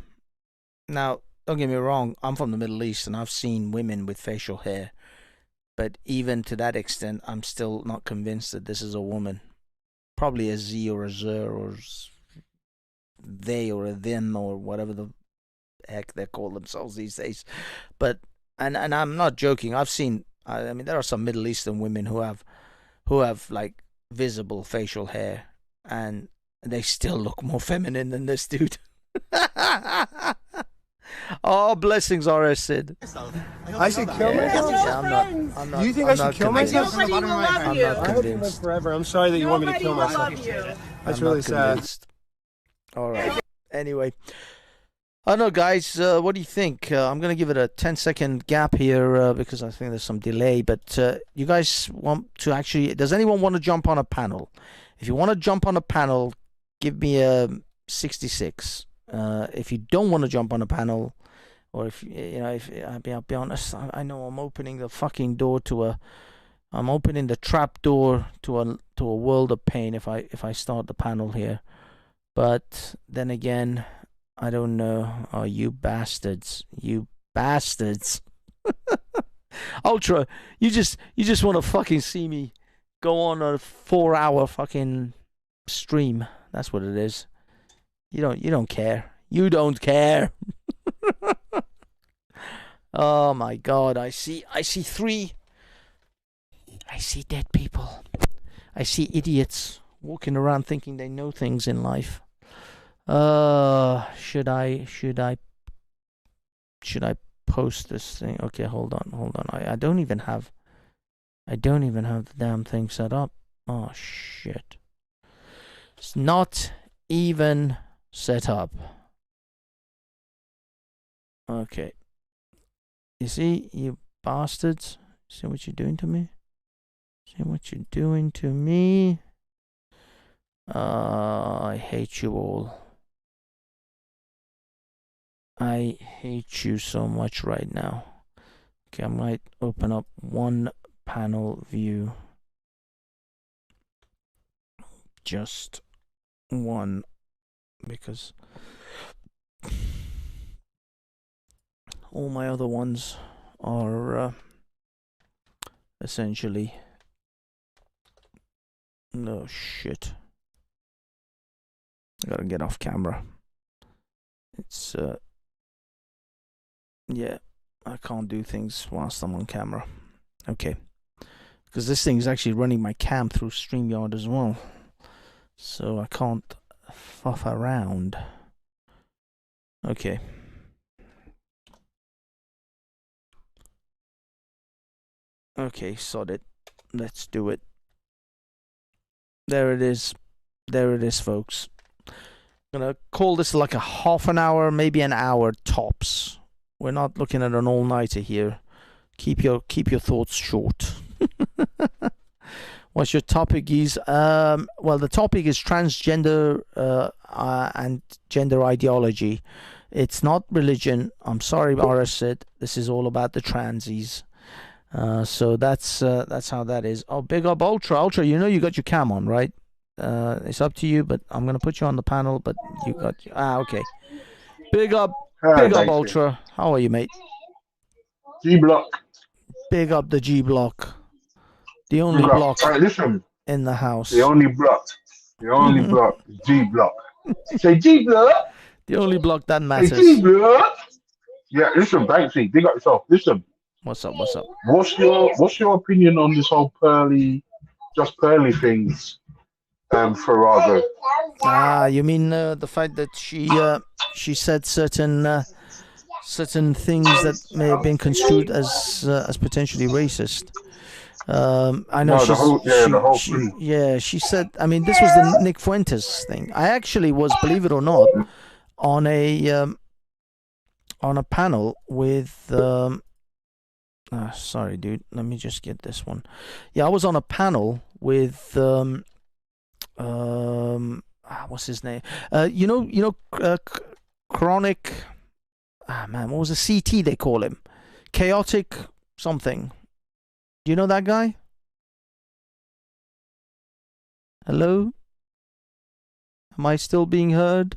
Now, don't get me wrong, I'm from the Middle East and I've seen women with facial hair. But even to that extent, I'm still not convinced that this is a woman. Probably a Z or a Zer or they or a them or whatever the heck they call themselves these days. But and I'm not joking. I've seen. I mean, there are some Middle Eastern women who have like visible facial hair, and they still look more feminine than this dude. Oh, blessings, R.S. Sid. I should kill myself? Yeah, I'm not. You think I should kill myself? Nobody will love you. I'm not I hope you live convinced. forever. I'm sorry that you want me to Nobody kill will myself. love you. That's I'm really not sad. convinced. All right. Anyway, I don't know, guys. What do you think? I'm gonna give it a 10-second gap here because I think there's some delay. But you guys want to actually? Does anyone want to jump on a panel? If you want to jump on a panel, give me a 66. If you don't want to jump on a panel, or if you know, if I'll be honest, I know I'm opening the fucking door I'm opening the trap door to a world of pain if I start the panel here. But then again, I don't know. Oh, you bastards! You bastards! Ultra, you just want to fucking see me go on a 4-hour fucking stream. That's what it is. You don't care. You don't care. Oh my God! I see three. I see dead people. I see idiots walking around thinking they know things in life. Should I post this thing? Okay, hold on. I don't even have the damn thing set up. Oh shit. It's not even set up. Okay. You see, you bastards? See what you're doing to me? See what you're doing to me? I hate you all. I hate you so much right now. Okay, I might open up one panel view. Just one. Because all my other ones are essentially... No shit. I gotta get off camera. It's yeah, I can't do things whilst I'm on camera. Okay. Because this thing is actually running my cam through StreamYard as well. So I can't fuff around. Okay. Okay, sod it. Let's do it. There it is. There it is, folks. I'm gonna call this like a half an hour, maybe an hour tops. We're not looking at an all-nighter here. Keep your thoughts short. What's your topic is? Well, the topic is transgender and gender ideology. It's not religion. I'm sorry, RS said. This is all about the transies. So that's how that is. Oh, big up Ultra. Ultra, you know you got your cam on, right? It's up to you, but I'm gonna put you on the panel. But you got okay. Big up, Thanks, Ultra. How are you, mate? G Block. Big up the G block, the only Big up. block All right, listen. in the house. The only block. The only block. G Block. Say G Block. The only block that Say matters. G Block. Yeah, listen, Banksy, big up yourself. Listen. What's up? What's up? What's your opinion on this whole pearly things? Farrago. You mean the fact that she said certain things that may have been construed as potentially racist. I know she said. I mean, this was the Nick Fuentes thing. I actually was, believe it or not, on a panel with. Sorry, dude. Let me just get this one. Yeah, I was on a panel with. What's his name? Chronic. Man, what was the CT they call him? Chaotic something. Do you know that guy? Hello? Am I still being heard?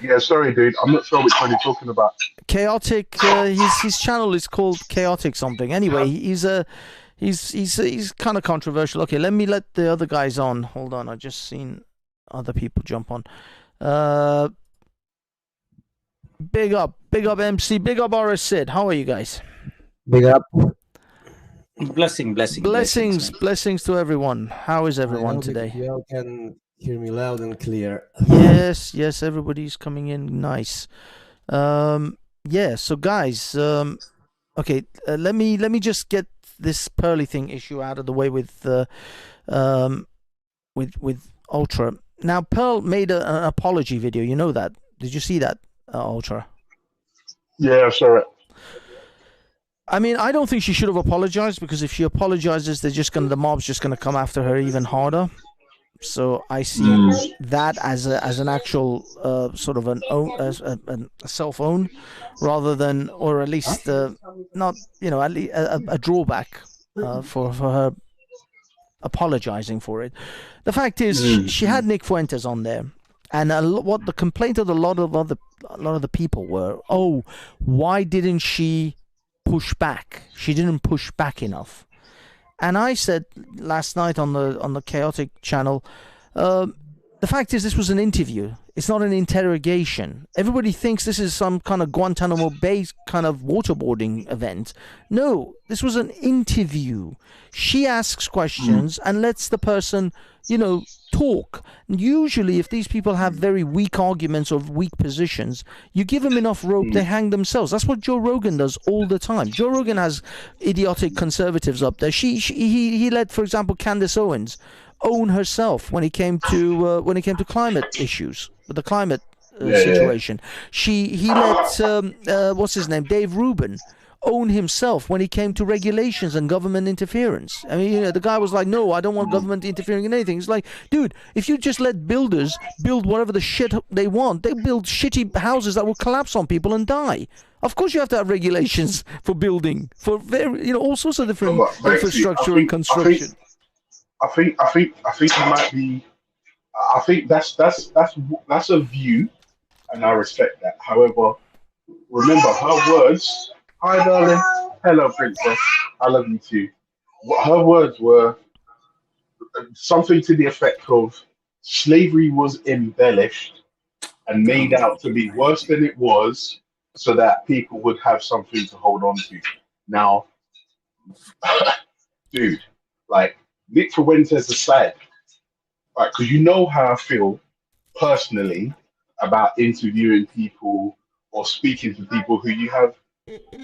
Yeah, sorry, dude. I'm not sure which one you're talking about. Chaotic. His channel is called Chaotic something. Anyway, he's kind of controversial. Okay, let me let the other guys on. Hold on, I just seen other people jump on. Big up MC, big up RS Sid. How are you guys? Big up. Blessings to everyone. How is everyone today? You all can hear me loud and clear. Yes, everybody's coming in nice. Yeah, so guys, okay, let me just get this pearly thing issue out of the way with Ultra. Now, Pearl made an apology video. You know that? Did you see that, Ultra? Yeah, I saw it. I mean, I don't think she should have apologized, because if she apologizes, the mob's just gonna come after her even harder. So I see that as an actual sort of a self-own, rather than, or at least not, at least a drawback for her apologizing for it. The fact is, she had Nick Fuentes on there, and what the complaint of a lot of the people were, why didn't she push back? She didn't push back enough. And I said last night on the Chaotic channel, the fact is, this was an interview. It's not an interrogation. Everybody thinks this is some kind of Guantanamo Bay kind of waterboarding event. No, this was an interview. She asks questions and lets the person, talk. Usually, if these people have very weak arguments or weak positions, you give them enough rope, they hang themselves. That's what Joe Rogan does all the time. Joe Rogan has idiotic conservatives up there. He let, for example, Candace Owens own herself when it came to climate issues, with the climate situation. He let what's his name, Dave Rubin, own himself when it came to regulations and government interference. I mean, the guy was like, no, I don't want government interfering in anything. It's like, dude, if you just let builders build whatever the shit they want, they build shitty houses that will collapse on people and die. Of course you have to have regulations for building, for all sorts of different infrastructure and construction. I think you might be. I think that's a view, and I respect that. However, remember her words. Hi, darling. Hello, princess. I love you too. Her words were something to the effect of slavery was embellished and made out to be worse than it was, so that people would have something to hold on to. Now, dude, like, Nick Fuentes aside, right? Because you know how I feel personally about interviewing people or speaking to people who you have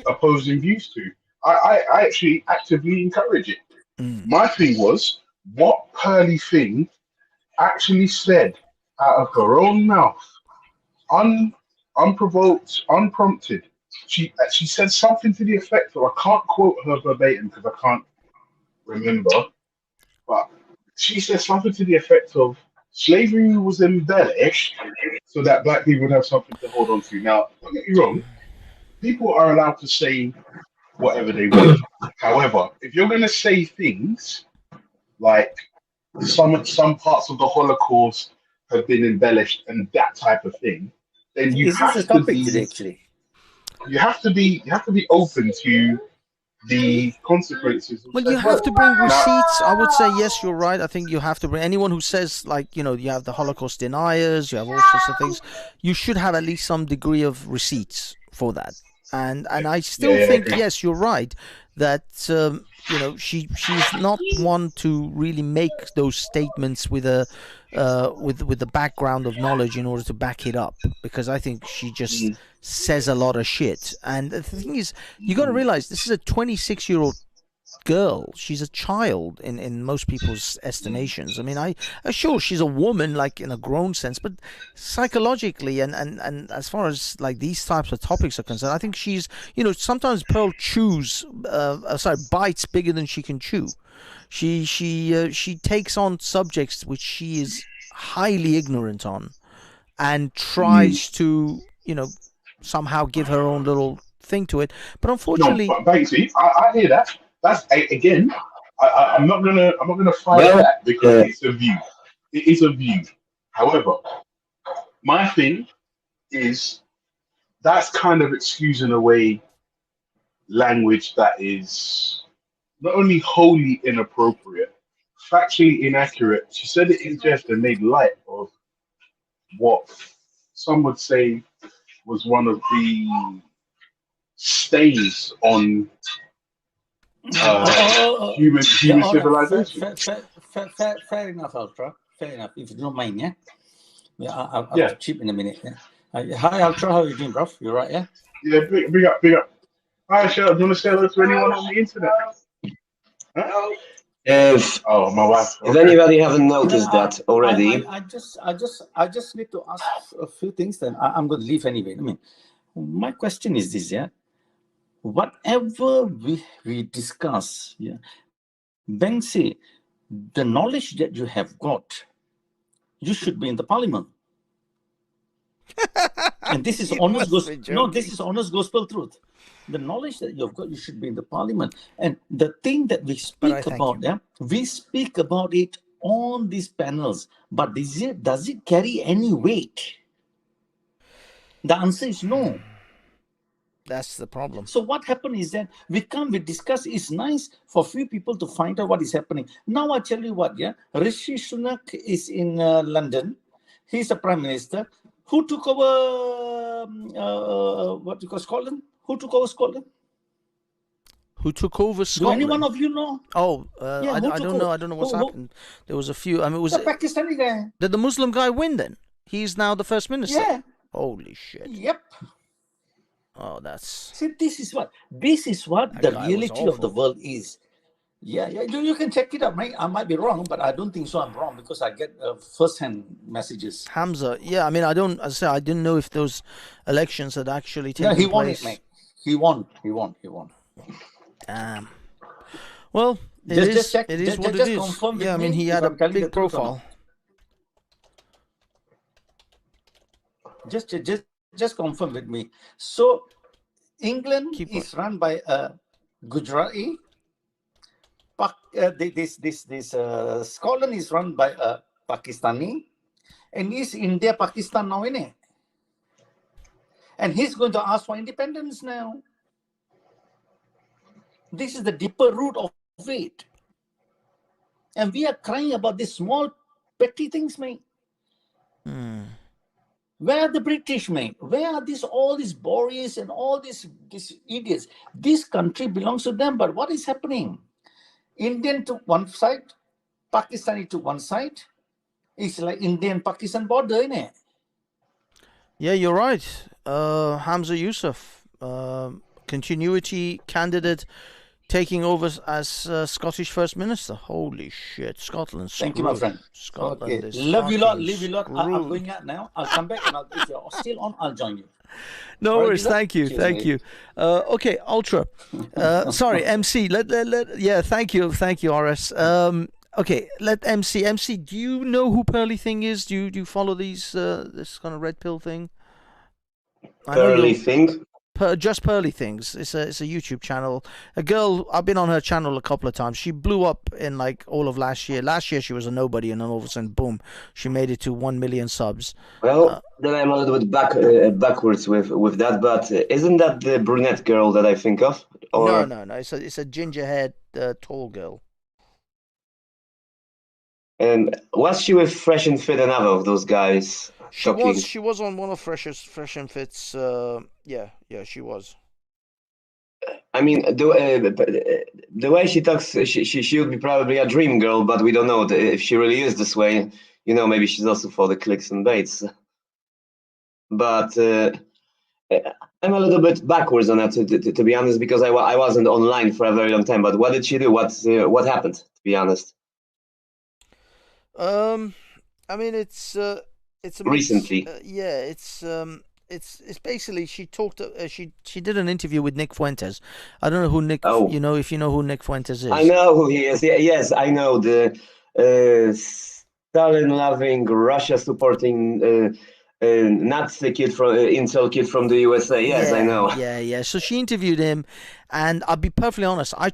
opposing views to. I actually actively encourage it. My thing was, what Pearly thing actually said out of her own mouth, unprovoked, unprompted. She said something to the effect of, I can't quote her verbatim because I can't remember, but she said something to the effect of, slavery was embellished so that black people would have something to hold on to. Now, don't get me wrong, people are allowed to say whatever they want. However, if you're going to say things like some parts of the Holocaust have been embellished and that type of thing, then Is this a topic today, actually? you have to be open to the consequences of Well, you said have words. to bring Now, receipts. I would say yes, you're right. I think you have to bring anyone who says, like, you have the Holocaust deniers, you have all sorts of things. You should have at least some degree of receipts for that. And I still yeah, think yes, you're right that she's not one to really make those statements with a with the background of knowledge in order to back it up, because I think she just says a lot of shit. And the thing is, you got to realize this is a 26-year-old girl. She's a child in most people's estimations. I mean, sure, she's a woman, like in a grown sense, but psychologically and as far as like these types of topics are concerned, I think she's, sometimes Pearl bites bigger than she can chew. She takes on subjects which she is highly ignorant on, and tries to somehow give her own little thing to it. But unfortunately, no, but Banksy, I hear that. That's again. I'm not gonna fight Well, that because it's a view. It is a view. However, my thing is that's kind of excusing away language that is not only wholly inappropriate, factually inaccurate. She said it in jest and made light of what some would say was one of the stains on human civilization. Fair enough, Ultra. Fair enough. If you don't mind, yeah. I'll chip in a minute. Yeah. Hi, Ultra. How are you doing, bro? You right? Yeah. Yeah. Big up. Hi, Cheryl. Do you want to say hello to anyone on the internet? Huh? My wife. If anybody haven't noticed that already, I just need to ask a few things. Then I'm going to leave anyway. I mean, my question is this, yeah. Whatever we discuss, yeah, Banksy, the knowledge that you have got, you should be in the parliament. And this is honest gospel. No, this is honest gospel truth. The knowledge that you've got, you should be in the parliament. And the thing that we speak about, yeah, we speak about it on these panels. But does it carry any weight? The answer is no. That's the problem. So what happened is that we discuss. It's nice for few people to find out what is happening. Now I tell you what, yeah, Rishi Sunak is in London. He's the Prime Minister. Who took over, Scotland? Who took over Scotland? Who took over Scotland? Do any one of you know? Oh, I don't know. I don't know what's happened. There was a few. I mean, was the Pakistani guy? Did the Muslim guy win then? He's now the First Minister? Yeah. Holy shit. Yep. Oh, that's... See, this is what the reality of the world is. Yeah. You can check it out, mate. I might be wrong, but I don't think so. I'm wrong because I get first-hand messages. Hamza, yeah. I mean, I didn't know if those elections had actually taken place. Yeah, he won it, mate. He won. Damn. Well, it is what it is. Yeah, I mean, he had a big profile. Just confirm with me. So, England is run by a Gujarati. Scotland is run by a Pakistani, and is India Pakistan now, innit? And he's going to ask for independence now. This is the deeper root of it, and we are crying about these small petty things, mate. Where are the British, mate? Where are all these Boris and all these idiots? This country belongs to them, but what is happening? Indian to one side, Pakistani to one side. It's like Indian-Pakistan border, isn't it? Yeah, you're right. Hamza Yusuf, continuity candidate, taking over as Scottish First Minister. Holy shit, Scotland. Thank you, my friend. Scotland is love you lot, leave you lot. I'm going out now. I'll come back, and if you're still on, I'll join you. No worries. Thank you. Okay, Ultra. Sorry, MC. Yeah, thank you, RS. Okay, let MC. MC, do you know who Pearly Thing is? Do you follow this kind of red pill thing? Pearly Thing? Just Pearly Things. It's a YouTube channel. A girl, I've been on her channel a couple of times. She blew up in like all of last year. Last year she was a nobody, and then all of a sudden, boom, she made it to 1 million subs. Well, then I'm a little bit backwards with that. But isn't that the brunette girl that I think of? Or... No. It's a ginger-haired, tall girl. And was she with Fresh and Fit, another of those guys? She was on one of Fresh and Fit's. Yeah, she was. I mean, the way she talks, she would be probably a dream girl, but we don't know if she really is this way. You know, maybe she's also for the clicks and baits. But I'm a little bit backwards on that, to be honest, because I wasn't online for a very long time. But what did she do? What happened? To be honest. I mean, it's recently. It's basically she talked. She did an interview with Nick Fuentes. I don't know who Nick. Oh. If you know who Nick Fuentes is. I know who he is. Yes, I know the Stalin-loving, Russia-supporting Nazi kid from incel kid from the USA. Yes, I know. Yeah. So she interviewed him, and I'll be perfectly honest. I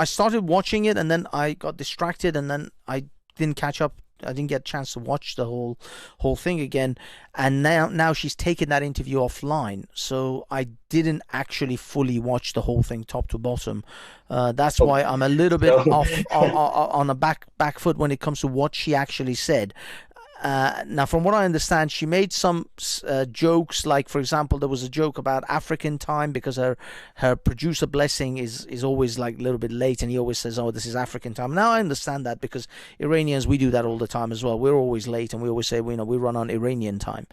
started watching it, and then I got distracted, and then I didn't catch up. I didn't get a chance to watch the whole thing again, and now she's taken that interview offline, so I didn't actually fully watch the whole thing top to bottom. That's why I'm a little bit off on a back foot when it comes to what she actually said. Now, from what I understand, she made some jokes, like, for example, there was a joke about African time, because her producer Blessing is always like a little bit late, and he always says, oh, this is African time. Now I understand that, because Iranians, we do that all the time as well. We're always late, and we always say, we run on Iranian time.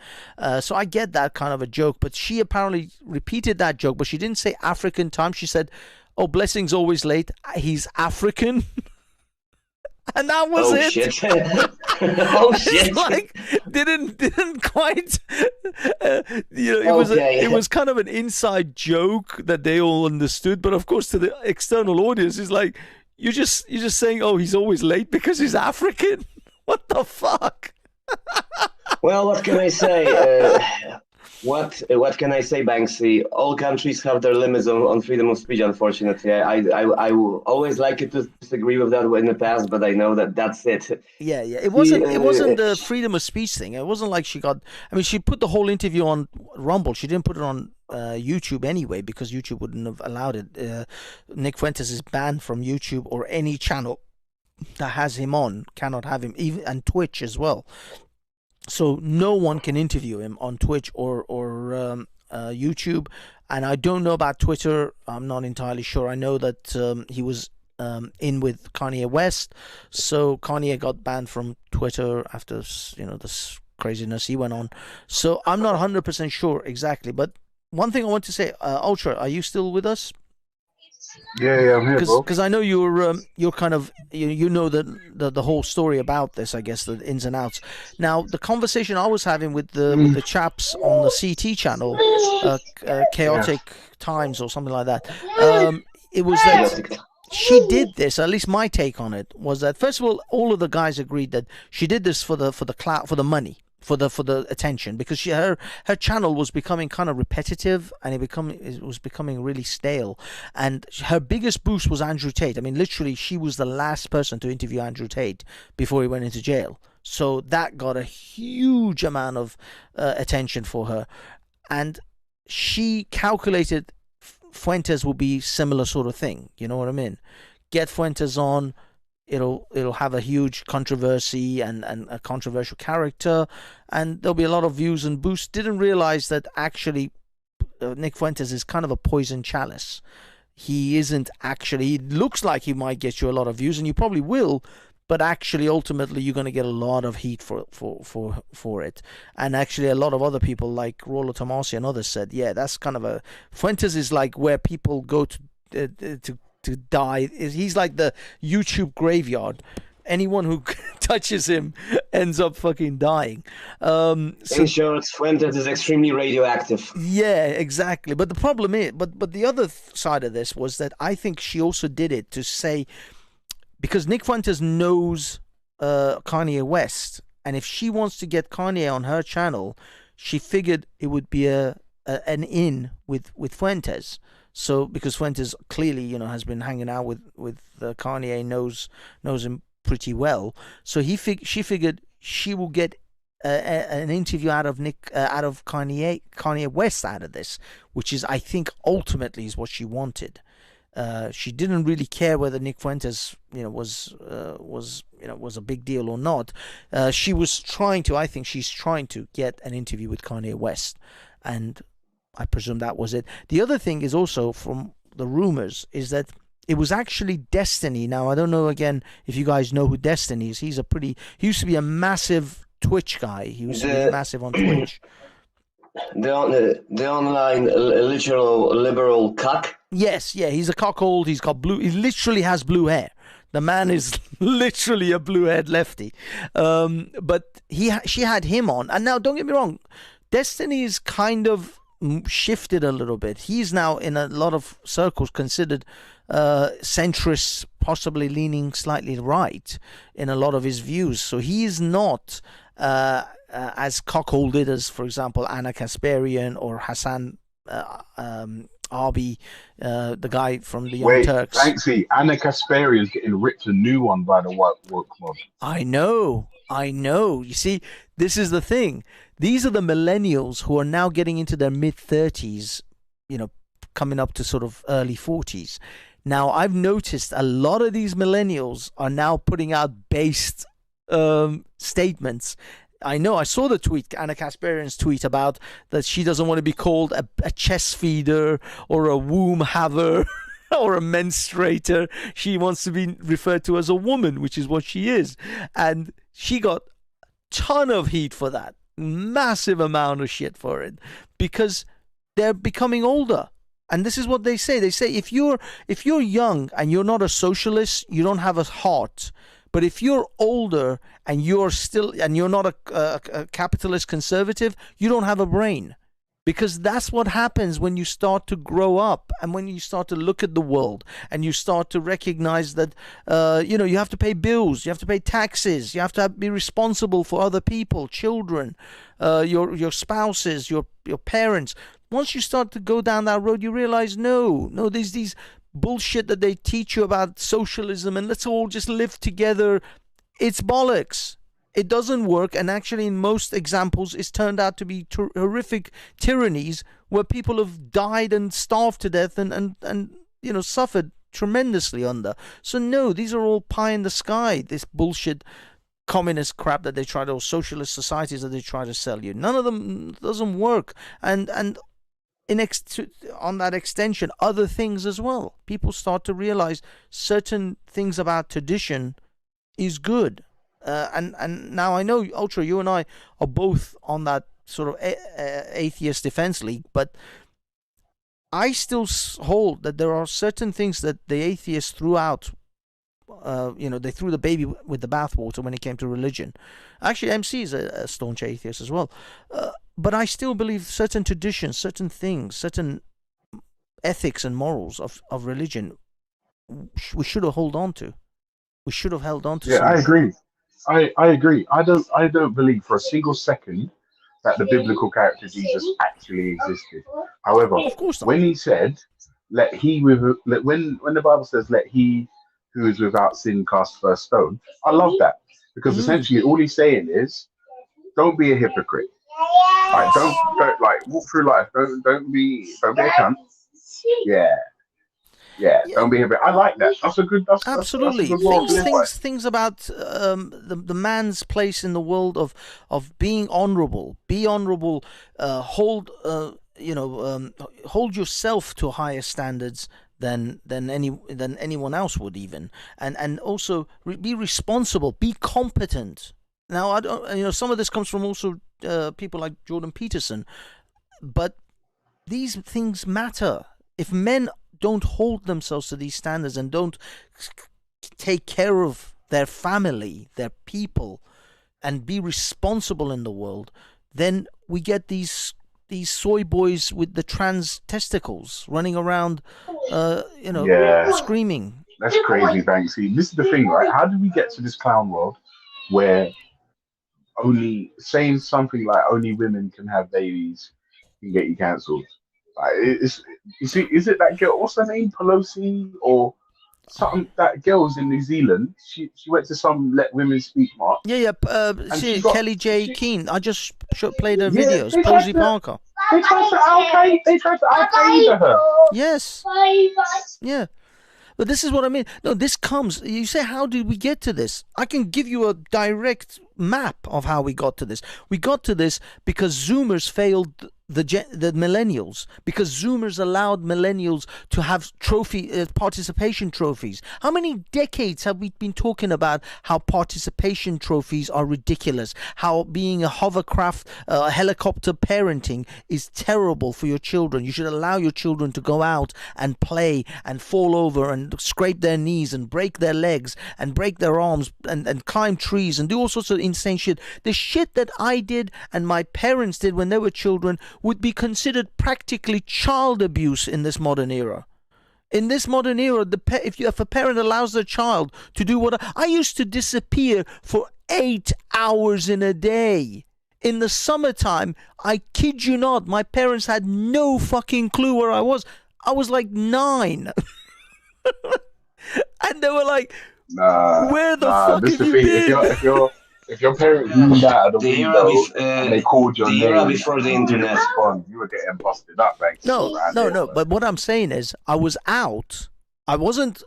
So I get that kind of a joke, but she apparently repeated that joke, but she didn't say African time. She said, oh, Blessing's always late, he's African. And that was it. Shit. Oh shit! Like, didn't quite. It was kind of an inside joke that they all understood, but of course to the external audience, it's like you're just saying, oh, he's always late because he's African. What the fuck? Well, what can I say? What can I say, Banksy? All countries have their limits on freedom of speech, unfortunately. I will always like it to disagree with that in the past, but I know that's it. Yeah. It wasn't the freedom of speech thing. It wasn't like she put the whole interview on Rumble. She didn't put it on YouTube anyway, because YouTube wouldn't have allowed it. Nick Fuentes is banned from YouTube, or any channel that has him on cannot have him, even, and Twitch as well. So no one can interview him on Twitch or YouTube. And I don't know about Twitter. I'm not entirely sure. I know that he was in with Kanye West. So Kanye got banned from Twitter after, this craziness he went on. So I'm not 100% sure exactly. But one thing I want to say, Ultra, are you still with us? Yeah, I'm here, bro. Because I know you're kind of you know the whole story about this, I guess, the ins and outs. Now, the conversation I was having with the chaps on the CT channel, Chaotic Times or something like that, it was that she did this. At least my take on it was that, first of all of the guys agreed that she did this for the clout, for the money, for the attention, because her channel was becoming kind of repetitive, and it was becoming really stale. And her biggest boost was Andrew Tate. I mean, literally, she was the last person to interview Andrew Tate before he went into jail. So that got a huge amount of attention for her, and she calculated Fuentes will be similar sort of thing. You know what I mean? Get Fuentes on. It'll have a huge controversy and a controversial character, and there'll be a lot of views and boosts. Didn't realize that actually Nick Fuentes is kind of a poison chalice. He isn't actually. He looks like he might get you a lot of views, and you probably will, but actually ultimately you're going to get a lot of heat for it. And actually a lot of other people like Rollo Tomasi and others said, yeah, that's kind of a Fuentes is like where people go to die. He's like the YouTube graveyard. Anyone who touches him ends up fucking dying. In short, Fuentes is extremely radioactive. Yeah, exactly. But the problem is, but the other side of this was that I think she also did it to say, because Nick Fuentes knows Kanye West, and if she wants to get Kanye on her channel, she figured it would be a an in with Fuentes. So because Fuentes clearly, has been hanging out with Kanye, knows him pretty well. So she figured she will get an interview out of Kanye West out of this, which is, I think, ultimately is what she wanted. She didn't really care whether Nick Fuentes, was a big deal or not. She was trying to. I think she's trying to get an interview with Kanye West, and I presume that was it. The other thing is also from the rumors is that it was actually Destiny. Now I don't know again if you guys know who Destiny is. He used to be a massive Twitch guy. He used to be massive on Twitch. The online literal liberal cuck. Yes, yeah, he's a cuckold. He literally has blue hair. The man is literally a blue-haired lefty. But she had him on, and now don't get me wrong, Destiny is kind of shifted a little bit. He's now in a lot of circles considered centrist, possibly leaning slightly right in a lot of his views. So he is not as cuckolded as, for example, Anna Kasparian or Hassan Arbi, the guy from the Young Turks. Banksy, Anna Kasparian's getting ripped a new one by the white woke mob. I know. You see, this is the thing. These are the millennials who are now getting into their mid-30s, coming up to sort of early 40s. Now, I've noticed a lot of these millennials are now putting out based statements. I know, I saw the tweet, Anna Kasparian's tweet about that she doesn't want to be called a chest feeder or a womb haver or a menstruator. She wants to be referred to as a woman, which is what she is. And she got a ton of heat for that. Massive amount of shit for it. Because they're becoming older. And this is what they say. They say if you're young and you're not a socialist, you don't have a heart. But if you're older and you're not a capitalist conservative, you don't have a brain. Because that's what happens when you start to grow up and when you start to look at the world and you start to recognize that, you have to pay bills, you have to pay taxes, you have to be responsible for other people, children, your spouses, your parents. Once you start to go down that road, you realize, no, there's these bullshit that they teach you about socialism and let's all just live together. It's bollocks. It doesn't work, and actually in most examples it's turned out to be horrific tyrannies where people have died and starved to death and suffered tremendously under. So no, these are all pie in the sky, this bullshit communist crap that they try to, or socialist societies that they try to sell you. None of them doesn't work. And on that extension, other things as well. People start to realize certain things about tradition is good. And now I know, Ultra, you and I are both on that sort of atheist defense league, but I still hold that there are certain things that the atheists threw out. They threw the baby with the bathwater when it came to religion. Actually, MC is a staunch atheist as well. But I still believe certain traditions, certain things, certain ethics and morals of religion, we should have held on to. We should have held on to. Yeah, I agree. I agree. I don't believe for a single second that the biblical character Jesus actually existed. However, when he said, when the Bible says, "Let he who is without sin cast first stone," I love that, because essentially all he's saying is, don't be a hypocrite. Like, don't like walk through life. Don't be a cunt. Yeah, don't be a hypocrite. I like that. That's a good. Absolutely. That's a good things about the man's place in the world of being honorable. Be honorable. Hold yourself to higher standards than anyone else would even, and also be responsible. Be competent. Now I don't. Some of this comes from also people like Jordan Peterson, but these things matter. If men don't hold themselves to these standards and don't take care of their family, their people, and be responsible in the world, then we get these soy boys with the trans testicles running around, screaming. That's crazy, Banksy. This is the thing, right? How did we get to this clown world where only saying something like only women can have babies can get you cancelled. Like, is it that girl? What's her name? Pelosi or something? That girl was in New Zealand. She went to some Let Women Speak march. Yeah. And she See, got Kelly JayKeen. I just played her yeah. videos. Posey Parker. They tried to Al Qaeda her. Yes. Yeah. But this is what I mean. No, this comes. You say, how did we get to this? I can give you a direct map of how we got to this. We got to this because Zoomers failed the millennials, because Zoomers allowed millennials to have participation trophies. How many decades have we been talking about how participation trophies are ridiculous? How being a hovercraft, helicopter parenting is terrible for your children. You should allow your children to go out and play and fall over and scrape their knees and break their legs and break their arms and climb trees and do all sorts of insane shit. The shit that I did and my parents did when they were children would be considered practically child abuse in this modern era. In this modern era, if a parent allows their child to do what I used to disappear for 8 hours in a day. In the summertime, I kid you not, my parents had no fucking clue where I was. I was like 9. And they were like, where the fuck have you been? If your parents moved out of the window and they called your name before the internet, you were getting busted up, thanks. No. But what I'm saying is, I was out. I wasn't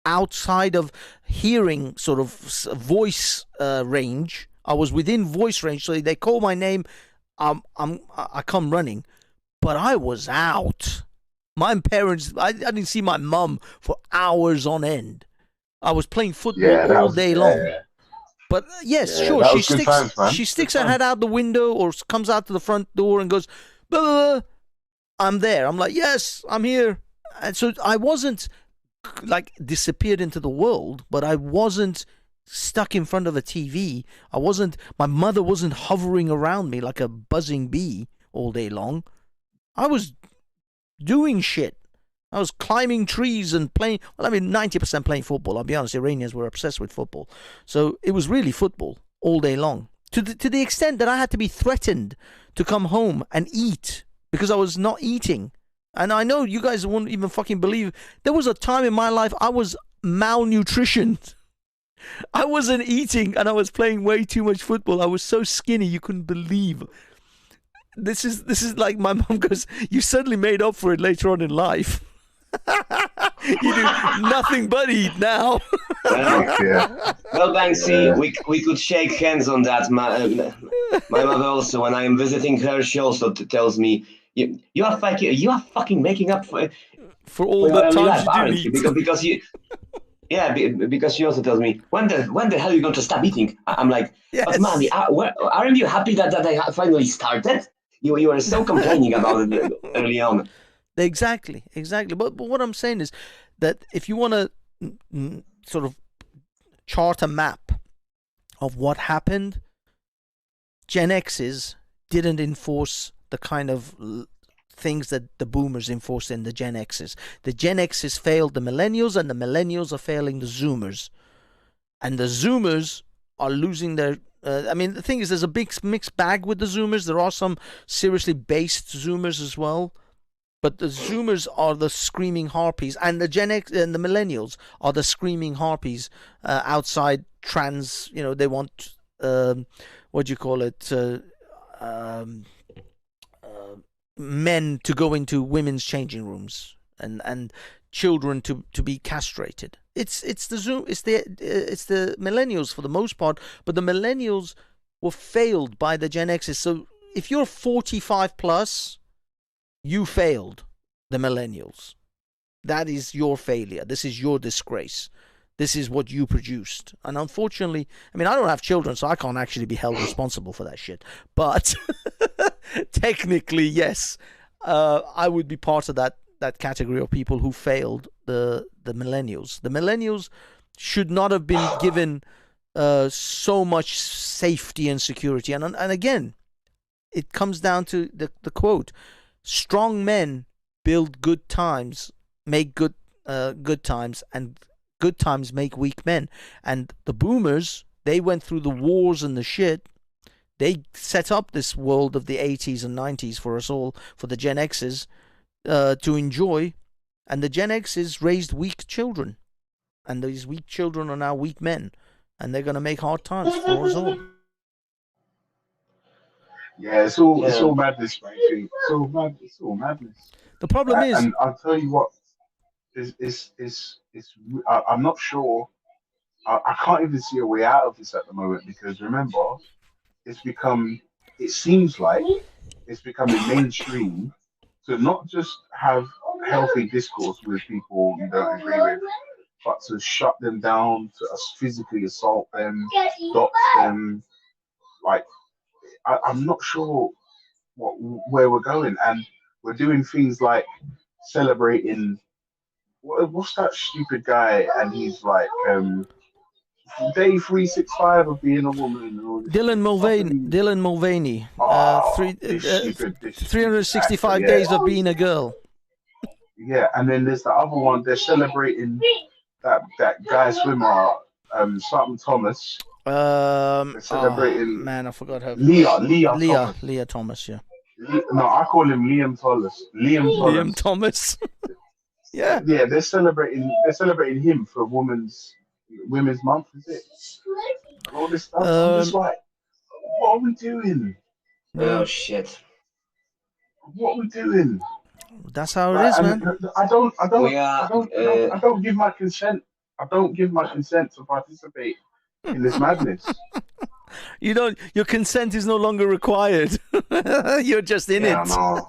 outside of hearing sort of voice range. I was within voice range, so they call my name. I come running, but I was out. My parents, I didn't see my mum for hours on end. I was playing football all day long. But yes, sure, she sticks her head out the window or comes out to the front door and goes, blah, blah, blah. I'm there. I'm like, yes, I'm here. And so I wasn't like disappeared into the world, but I wasn't stuck in front of a TV. My mother wasn't hovering around me like a buzzing bee all day long. I was doing shit. I was climbing trees and playing. Well, I mean, 90% playing football. I'll be honest, Iranians were obsessed with football. So it was really football all day long. To the extent that I had to be threatened to come home and eat because I was not eating. And I know you guys won't even fucking believe. There was a time in my life I was malnutritioned. I wasn't eating and I was playing way too much football. I was so skinny you couldn't believe. This is like my mom goes, you suddenly made up for it later on in life. You do nothing but eat now. Well, Banksy, we could shake hands on that. My mother also, when I am visiting her, she also tells me, you are fucking making up for all the times you do eat. Because you. Yeah, because she also tells me, when the hell are you going to stop eating? I'm like, yes. But mommy, aren't you happy that I finally started? You were so complaining about it early on. Exactly. But what I'm saying is that if you want to sort of chart a map of what happened, Gen X's didn't enforce the kind of things that the boomers enforced in the Gen X's. The Gen X's failed the millennials, and the millennials are failing the Zoomers. And the Zoomers are losing their... I mean, the thing is, there's a big mixed bag with the Zoomers. There are some seriously based Zoomers as well. But the Zoomers are the screaming harpies, and the Gen X and the millennials are the screaming harpies outside trans. You know, they want what do you call it? Men to go into women's changing rooms and children to be castrated. It's the millennials for the most part, but the millennials were failed by the Gen X's. So if you're 45 plus, you failed the millennials. That is your failure. This is your disgrace. This is what you produced. And unfortunately, I mean, I don't have children, so I can't actually be held responsible for that shit. But technically, yes, I would be part of that category of people who failed the millennials. The millennials should not have been given so much safety and security. And again, it comes down to the quote: strong men build good times, make good times, and good times make weak men. And the boomers, they went through the wars and the shit. They set up this world of the 80s and 90s for us all, for the Gen X's, to enjoy. And the Gen X's raised weak children. And these weak children are now weak men. And they're going to make hard times for us all. Yeah, it's all madness, mate. It's all madness. The problem is, and I'll tell you what, I'm not sure. I can't even see a way out of this at the moment because remember, it seems like it's becoming mainstream to not just have healthy discourse with people you don't agree with, but to shut them down, to physically assault them, dox them. Like, I'm not sure where we're going, and we're doing things like celebrating. What's that stupid guy? And he's like, day 365 of being a woman. And all this Dylan Mulvaney. Stupid, 365 days of being a girl. Yeah, and then there's the other one. They're celebrating that guy swimmer, something Thomas. They're celebrating. Man, I forgot her. Leah Thomas. Yeah. No, I call him Liam Thomas. Liam Thomas. Yeah. Yeah, they're celebrating him for Women's Month, is it? And all this stuff. I'm just like, what are we doing? Oh shit! What are we doing? That's how it is, man. I don't give my consent. I don't give my consent to participate in this madness. You don't. Your consent is no longer required. You're just in it. No.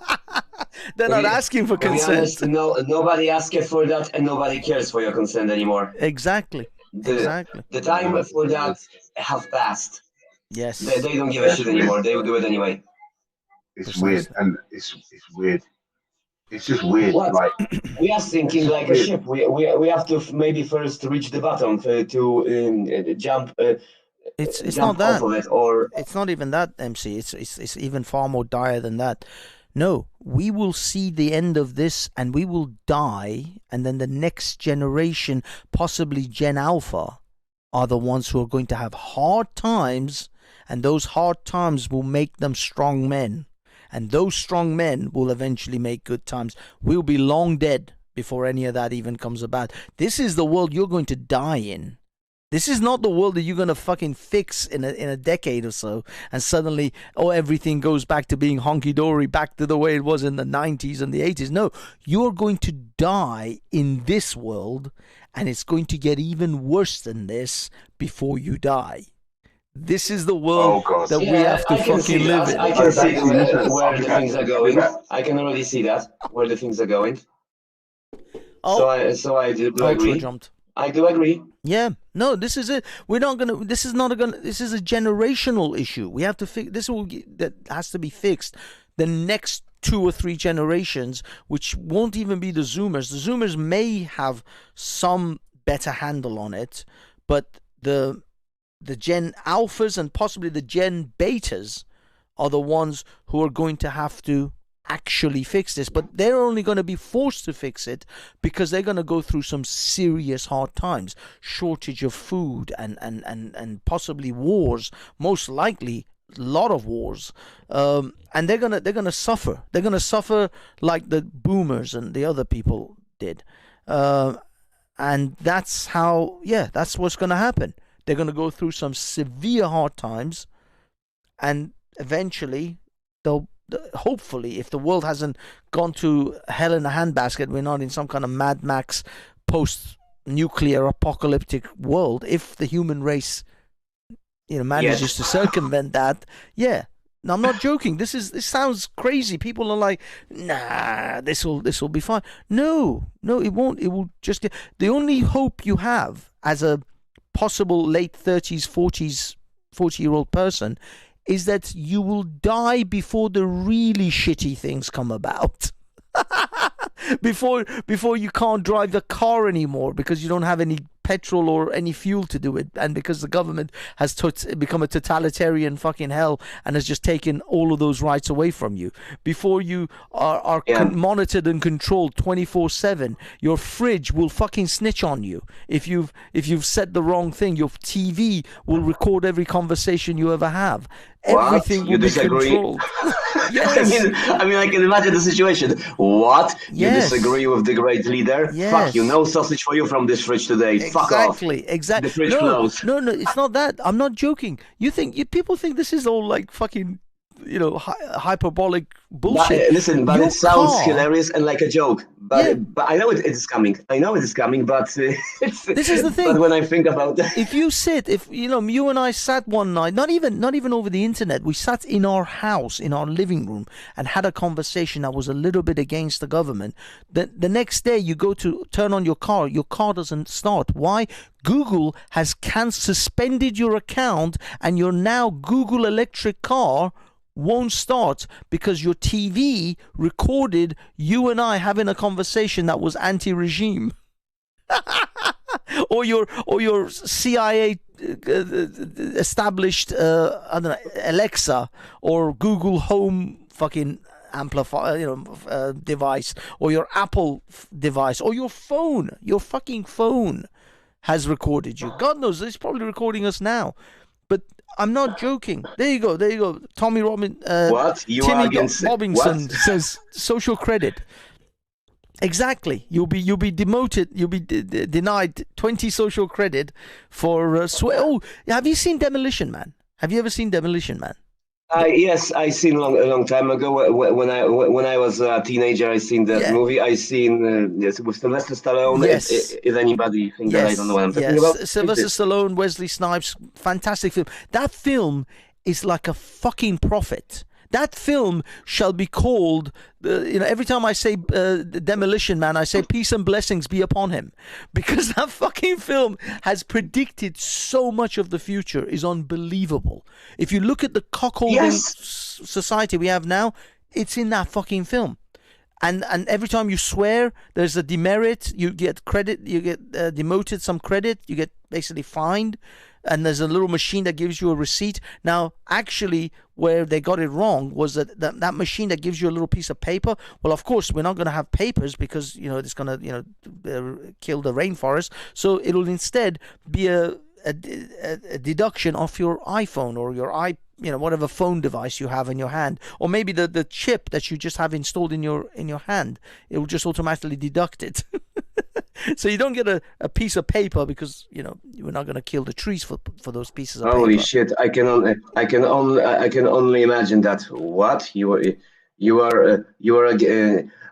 They're not asking for consent. Nobody asks for that, and nobody cares for your consent anymore. Exactly. The time for that have passed. Yes. They don't give a shit anymore. They will do it anyway. It's weird, and it's weird. It's just weird. What? Like we are thinking like a ship. We have to maybe first reach the bottom to jump. It's jump not that. off of it, or it's not even that, MC. It's even far more dire than that. No, we will see the end of this, and we will die, and then the next generation, possibly Gen Alpha, are the ones who are going to have hard times, and those hard times will make them strong men. And those strong men will eventually make good times. We'll be long dead before any of that even comes about. This is the world you're going to die in. This is not the world that you're going to fucking fix in a decade or so, and suddenly, everything goes back to being honky-dory, back to the way it was in the 90s and the 80s. No, you're going to die in this world, and it's going to get even worse than this before you die. This is the world that we have to fucking live in. I can see where the things are going. I can already see that, where the things are going. So I do agree. Jumped. I do agree. Yeah, no, this is it. We're not gonna. This is not gonna. This is a generational issue. We have to fix. That has to be fixed. The next 2 or 3 generations, which won't even be the Zoomers. The Zoomers may have some better handle on it, but the Gen Alphas and possibly the Gen Betas are the ones who are going to have to actually fix this, but they're only going to be forced to fix it because they're going to go through some serious hard times, shortage of food and possibly wars, most likely a lot of wars, and they're gonna suffer. They're gonna suffer like the boomers and the other people did, and that's how. Yeah, that's what's gonna happen. They're gonna go through some severe hard times, and eventually they'll. Hopefully, if the world hasn't gone to hell in a handbasket, we're not in some kind of Mad Max post-nuclear apocalyptic world. If the human race, manages to circumvent that, yeah. No, I'm not joking. This sounds crazy. People are like, nah, this will be fine. No, it won't. It will just get. The only hope you have as a possible late 30s, 40-year-old person is that you will die before the really shitty things come about. before you can't drive the car anymore because you don't have any petrol or any fuel to do it, and because the government has become a totalitarian fucking hell and has just taken all of those rights away from you. Before you are monitored and controlled 24/7, your fridge will fucking snitch on you if you've said the wrong thing. Your TV will record every conversation you ever have. everything You will be disagree? controlled. Yes. I mean, I can imagine the situation. What? You Yes. disagree with the great leader? Yes. Fuck you! No sausage for you from this fridge today. Fuck off. Exactly. The fridge No, closed. no, it's not that. I'm not joking. People think this is all like fucking, hyperbolic bullshit. Listen, but Your it sounds car- hilarious and like a joke. But Yeah. but I know it is coming. I know it is coming. But This is the thing. But when I think about that, If you and I sat one night, not even over the internet, we sat in our house, in our living room, and had a conversation that was a little bit against the government. The next day, you go to turn on your car doesn't start. Why? Google has suspended your account, and your now Google electric car won't start because your TV recorded you and I having a conversation that was anti-regime. or your CIA established I don't know, Alexa or Google Home fucking amplifier, device, or your Apple device, or your fucking phone has recorded you. God knows, it's probably recording us now. But I'm not joking. There you go. Tommy what? You Timmy are against Robinson what? says social credit. Exactly. You'll be demoted. You'll be denied 20 social credit for Oh, have you seen Demolition Man? Have you ever seen Demolition Man? Yes, I seen a long time ago when I was a teenager. I seen that movie. I seen yes, with Sylvester Stallone. Yes. If anybody think that I don't know what I'm talking about. Sylvester Stallone, Wesley Snipes, fantastic film. That film is like a fucking prophet. That film shall be called, every time I say Demolition Man, I say peace and blessings be upon him. Because that fucking film has predicted so much of the future is unbelievable. If you look at the cockholding society we have now, it's in that fucking film. And every time you swear, there's a demerit, you get credit, you get demoted some credit, you get basically fined. And there's a little machine that gives you a receipt. Now, actually, where they got it wrong was that machine that gives you a little piece of paper. Well, of course, we're not going to have papers because, it's going to, kill the rainforest. So it'll instead be a deduction off your iPhone or your whatever phone device you have in your hand, or maybe the chip that you just have installed in your hand. It will just automatically deduct it. So you don't get a piece of paper because we're not going to kill the trees for those pieces of paper. Holy shit! I can only imagine that. What you are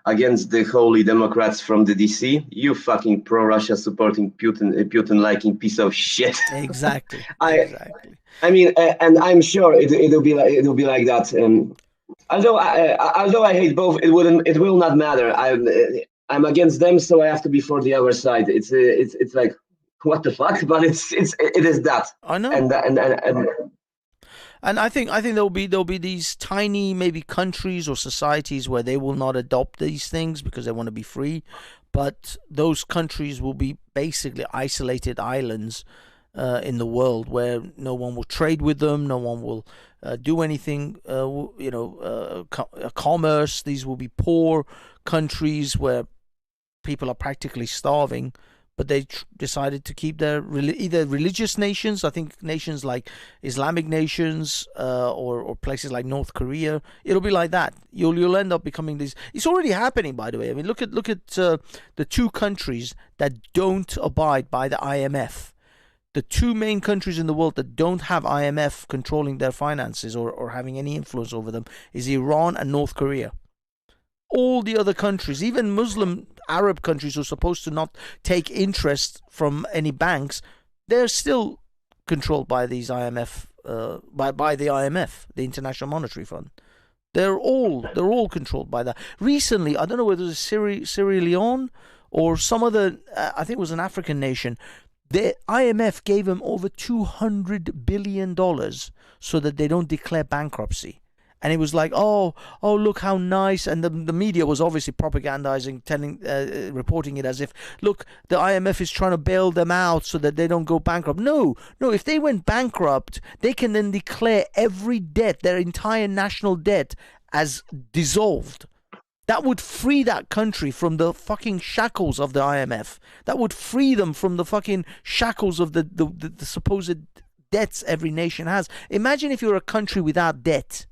against the holy Democrats from the DC? You fucking pro-Russia supporting Putin liking piece of shit. Exactly. Exactly. I mean, and I'm sure it'll be like that. Although I hate both, it will not matter. I'm against them, so I have to be for the other side. It's like, what the fuck? But it is that. I know. And I think there'll be these tiny maybe countries or societies where they will not adopt these things because they want to be free, but those countries will be basically isolated islands in the world where no one will trade with them, no one will do anything. Commerce. These will be poor countries where people are practically starving, but they decided to keep their either religious nations. I think nations like Islamic nations or places like North Korea. It'll be like that. You'll end up becoming these. It's already happening, by the way. I mean, look at the two countries that don't abide by the IMF. The two main countries in the world that don't have IMF controlling their finances or having any influence over them is Iran and North Korea. All the other countries, even Muslim Arab countries who are supposed to not take interest from any banks, they're still controlled by these IMF, by the IMF, the International Monetary Fund. They're all controlled by that. Recently, I don't know whether it was Sierra Leone or some other, I think it was an African nation. The IMF gave them over $200 billion so that they don't declare bankruptcy. And it was like, oh, look how nice. And the media was obviously propagandizing, reporting it as if, look, the IMF is trying to bail them out so that they don't go bankrupt. No, if they went bankrupt, they can then declare every debt, their entire national debt, as dissolved. That would free that country from the fucking shackles of the IMF. That would free them from the fucking shackles of the supposed debts every nation has. Imagine if you're a country without debt.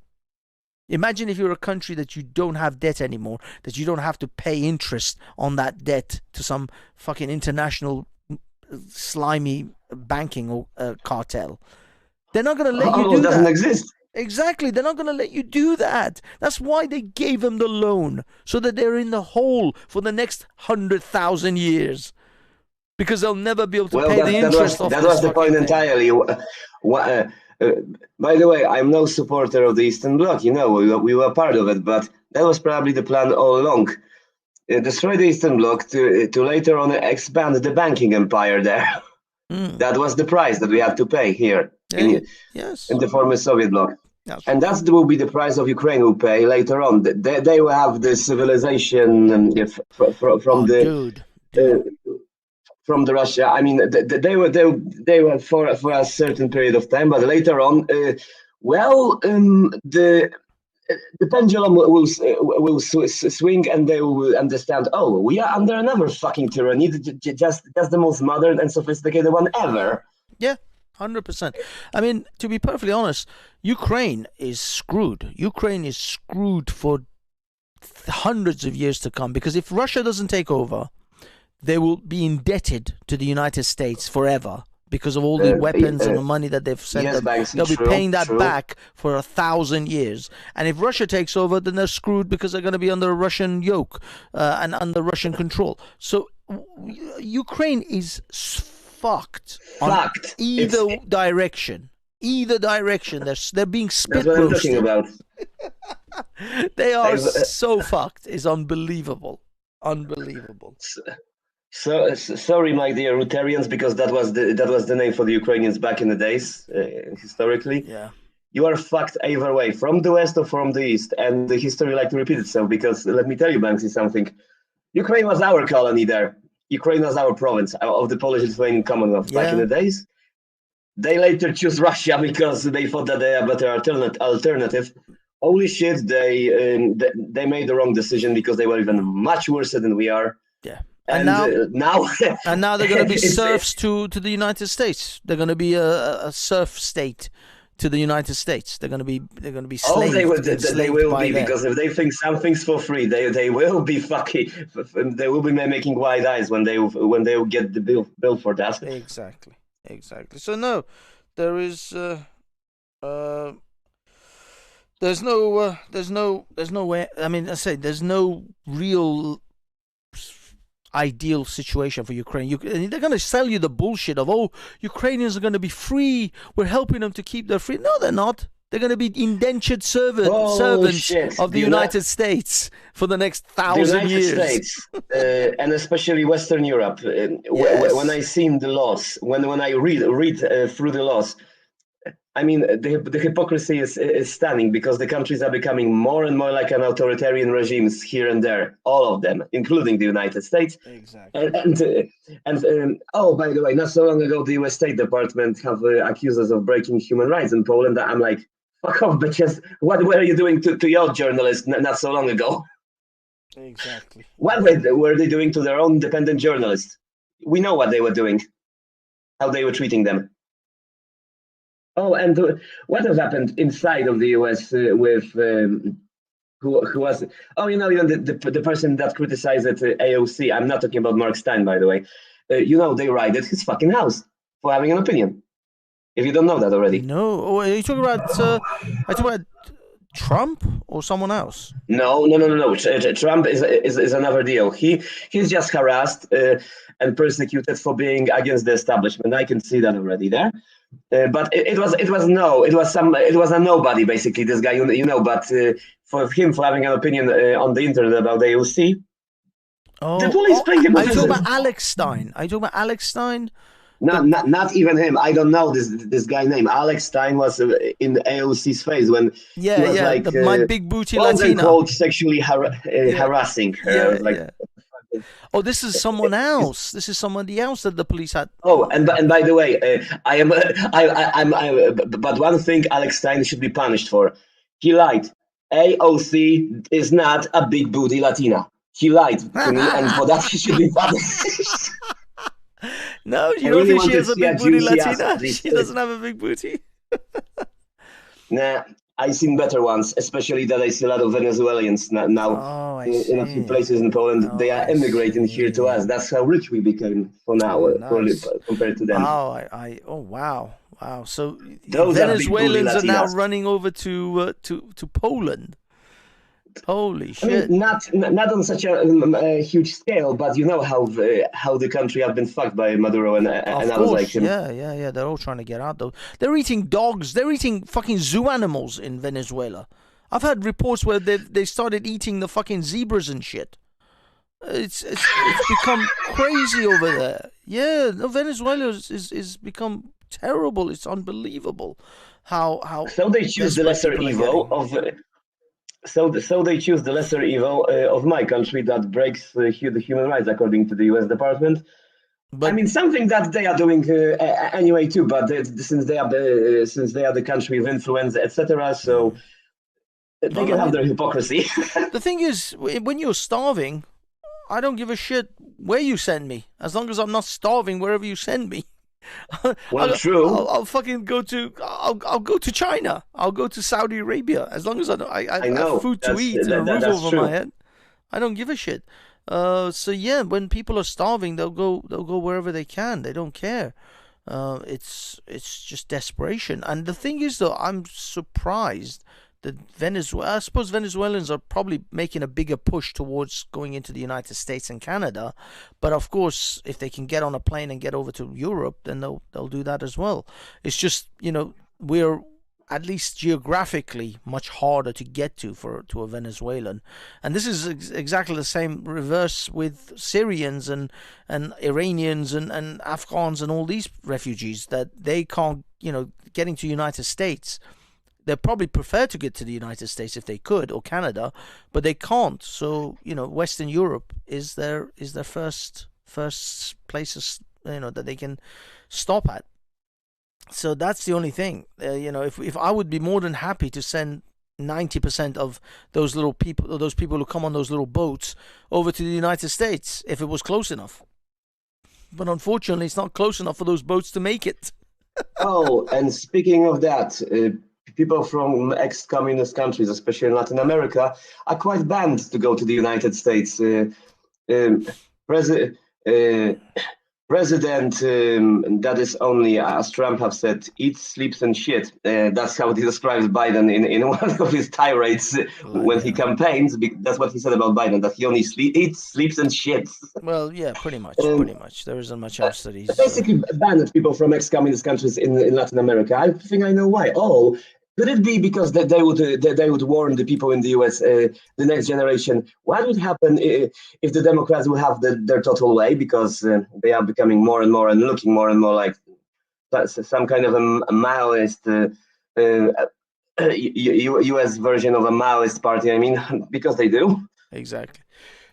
Imagine if you're a country that you don't have debt anymore, that you don't have to pay interest on that debt to some fucking international slimy banking or cartel. They're not going to let you do that. It doesn't exist. Exactly. They're not going to let you do that. That's why they gave them the loan, so that they're in the hole for the next 100,000 years. Because they'll never be able to pay the interest off. That was the point entirely. By the way, I'm no supporter of the Eastern Bloc. You know, we were part of it, but that was probably the plan all along. Destroy the Eastern Bloc to later on expand the banking empire there. That was the price that we had to pay here in the former Soviet bloc. And that will be the price of Ukraine will pay later on. They will have the civilization from the Russia. I mean, they were for a certain period of time, but later on, the pendulum will swing, and they will understand. Oh, we are under another fucking tyranny. Just the most modern and sophisticated one ever. Yeah. 100%. I mean, to be perfectly honest, Ukraine is screwed. Ukraine is screwed for hundreds of years to come, because if Russia doesn't take over, they will be indebted to the United States forever because of all the weapons and the money that they've sent them. They'll be paying that back for 1,000 years. And if Russia takes over, then they're screwed because they're going to be under Russian yoke and under Russian control. So Ukraine is fucked on either direction. Either direction, they're being spit roasted. That's what I'm talking about. They are so fucked. It's unbelievable. Unbelievable. So sorry, my dear Rotarians, because that was the name for the Ukrainians back in the days, historically. Yeah. You are fucked either way, from the west or from the east, and the history like to repeat itself. Because let me tell you, Banksy, something. Ukraine was our colony there. Ukraine was our province of the Polish-Lithuanian Commonwealth back in the days. They later chose Russia because they thought that they are a better alternative. Holy shit, they made the wrong decision, because they were even much worse than we are. Yeah. And now they're going to be serfs to the United States. They're going to be a serf state to the United States. They're going to be slaves. They will be, because if they think something's for free, they will be fucking. They will be making wide eyes when they will get the bill for that. Exactly. So no, there is. There's no way. I mean, I say there's no real ideal situation for Ukraine. They're going to sell you the bullshit of, oh, Ukrainians are going to be free. We're helping them to keep their free. No, they're not. They're going to be indentured servants of the United States for the next 1,000 years. The United States, and especially Western Europe. When I seen the laws, when I read through the laws, I mean, the hypocrisy is stunning, because the countries are becoming more and more like an authoritarian regimes here and there, all of them, including the United States. Exactly. And by the way, not so long ago, the U.S. State Department have accused us of breaking human rights in Poland. I'm like, fuck off, bitches. What were you doing to your journalists not so long ago? Exactly. What were they doing to their own independent journalists? We know what they were doing, how they were treating them. Oh, and what has happened inside of the U.S. With who was? Oh, even the person that criticized AOC. I'm not talking about Mark Stein, by the way. They raided his fucking house for having an opinion. If you don't know that already. No. Oh, are you talking about Trump or someone else? No. Trump is another deal. He's just harassed and persecuted for being against the establishment. I can see that already there. But it was a nobody, basically, this guy, but for him for having an opinion on the internet about AOC, the police bring him. Are you talking about Alex Stein? Not even him. I don't know this guy name. Alex Stein was in AOC's face when he was like my big booty Latina, quote, sexually harassing her. Oh, this is someone else. This is somebody else that the police had. Oh, and by the way, but one thing Alex Stein should be punished for. He lied. AOC is not a big booty Latina. He lied to me, and for that he should be punished. No, you I don't really think want she to has a see a big booty, juicy ass Latina? at least. She doesn't have a big booty. Nah, I've seen better ones, especially that I see a lot of Venezuelans now Oh, I in a few see. places in Poland. Oh, They are I immigrating here to see. us. That's how rich we became for now, Oh, nice. compared to them. Oh, oh, wow, wow. So Those are big booty Venezuelans are now Latinas. running over to Poland. Holy I mean, shit! not on such a huge scale, but you know how the country have been fucked by Maduro and Of others like course, him. yeah. They're all trying to get out though. They're eating dogs. They're eating fucking zoo animals in Venezuela. I've heard reports where they started eating the fucking zebras and shit. It's become crazy over there. Yeah, no, Venezuela is become terrible. It's unbelievable how So they choose the lesser evil of. So they choose the lesser evil of my country that breaks the human rights, according to the U.S. Department. But, I mean, something that they are doing anyway too. But since they are the country of influence, etc., so they can have their hypocrisy. The thing is, when you're starving, I don't give a shit where you send me, as long as I'm not starving wherever you send me. Well, true. I'll fucking go to. I'll go to China. I'll go to Saudi Arabia as long as I have food to eat and a roof over my head. I don't give a shit. So yeah, when people are starving, they'll go wherever they can. They don't care. It's just desperation. And the thing is, though, I'm surprised that I suppose Venezuelans are probably making a bigger push towards going into the United States and Canada, but of course, if they can get on a plane and get over to Europe, then they'll do that as well. It's just, we're at least geographically much harder to get to a Venezuelan, and this is exactly the same reverse with Syrians and Iranians and Afghans and all these refugees, that they can't, getting to United States. They probably prefer to get to the United States if they could, or Canada, but they can't. So Western Europe is their first places that they can stop at. So that's the only thing. If I would be more than happy to send 90% of those people who come on those little boats over to the United States if it was close enough. But unfortunately, it's not close enough for those boats to make it. Oh, and speaking of that. People from ex-communist countries, especially in Latin America, are quite banned to go to the United States. President, that is only, as Trump have said, eats, sleeps, and shit. That's how he describes Biden in one of his tirades when he campaigns. That's what he said about Biden, that he only eats, sleeps, and shits. Well, yeah, pretty much. There isn't much else that he's... Basically banned people from ex-communist countries in Latin America. I think I know why. Oh, could it be because they would warn the people in the US, the next generation, what would happen if the Democrats would have their total way, because they are becoming more and more and looking more and more like some kind of a Maoist, US version of a Maoist party. I mean, because they do. Exactly.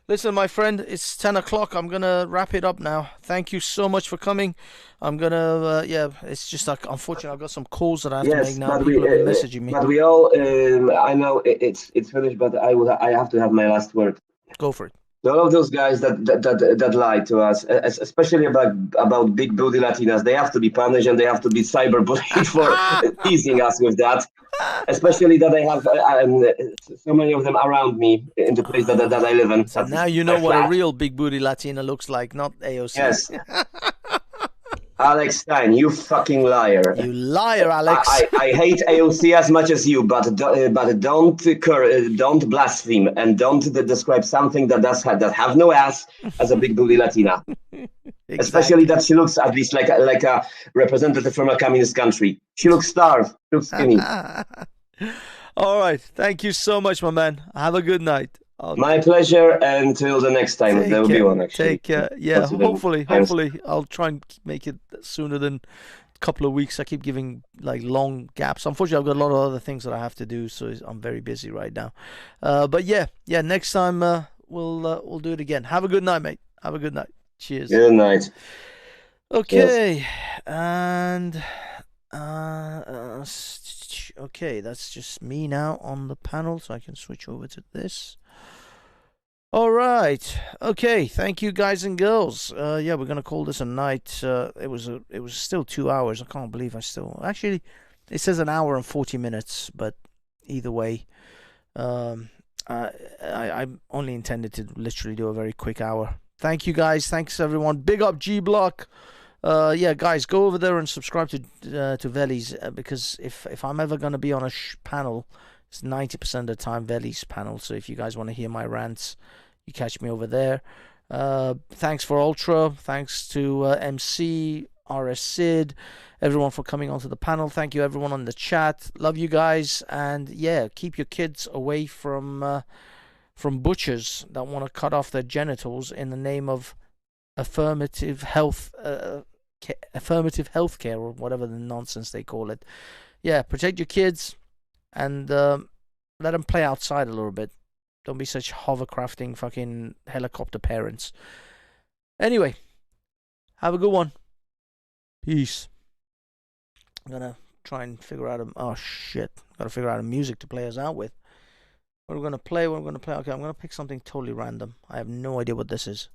Listen, my friend, it's 10 o'clock. I'm going to wrap it up now. Thank you so much for coming. I'm going to, it's just like, unfortunately, I've got some calls that I have to make now. People have been messaging me. But we all, I know it's finished, but I have to have my last word. Go for it. All of those guys that lied to us, especially about big booty Latinas, they have to be punished and they have to be cyberbullied for teasing us with that. Especially that I have so many of them around me in the place that I live in. So now you know what a real big booty Latina looks like, not AOC. Yes. Alex Stein, you fucking liar! You liar, Alex! I hate AOC as much as you, but don't blaspheme and don't describe something that have no ass as a big booty Latina. Exactly. Especially that she looks at least like a representative from a communist country. She looks starved, looks skinny. All right, thank you so much, my man. Have a good night. My pleasure. Until the next time, there will be one actually. Take care. Yeah, hopefully, I'll try and make it sooner than a couple of weeks. I keep giving like long gaps. Unfortunately, I've got a lot of other things that I have to do, so I'm very busy right now. But yeah, next time we'll do it again. Have a good night, mate. Have a good night. Cheers. Good night. Okay, and okay, that's just me now on the panel, so I can switch over to this. All right. Okay. Thank you, guys and girls. Yeah, we're gonna call this a night. It was still 2 hours. I can't believe I still actually. It says an hour and 40 minutes, but either way, I only intended to literally do a very quick hour. Thank you, guys. Thanks everyone. Big up G Block. Yeah, guys, go over there and subscribe to Veli's because if I'm ever gonna be on a panel, it's 90% of the time Veli's panel. So if you guys want to hear my rants, you catch me over there. Thanks for Ultra. Thanks to MC, RS Sid, everyone for coming onto the panel. Thank you everyone on the chat. Love you guys, and yeah, keep your kids away from butchers that want to cut off their genitals in the name of affirmative health. Affirmative healthcare or whatever the nonsense they call it. Yeah, protect your kids and let them play outside a little bit. Don't be such hovercrafting fucking helicopter parents. Anyway, have a good one. Peace. I'm gonna try and figure out oh shit. Gotta figure out a music to play us out with. What we're gonna play, Okay, I'm gonna pick something totally random. I have no idea what this is.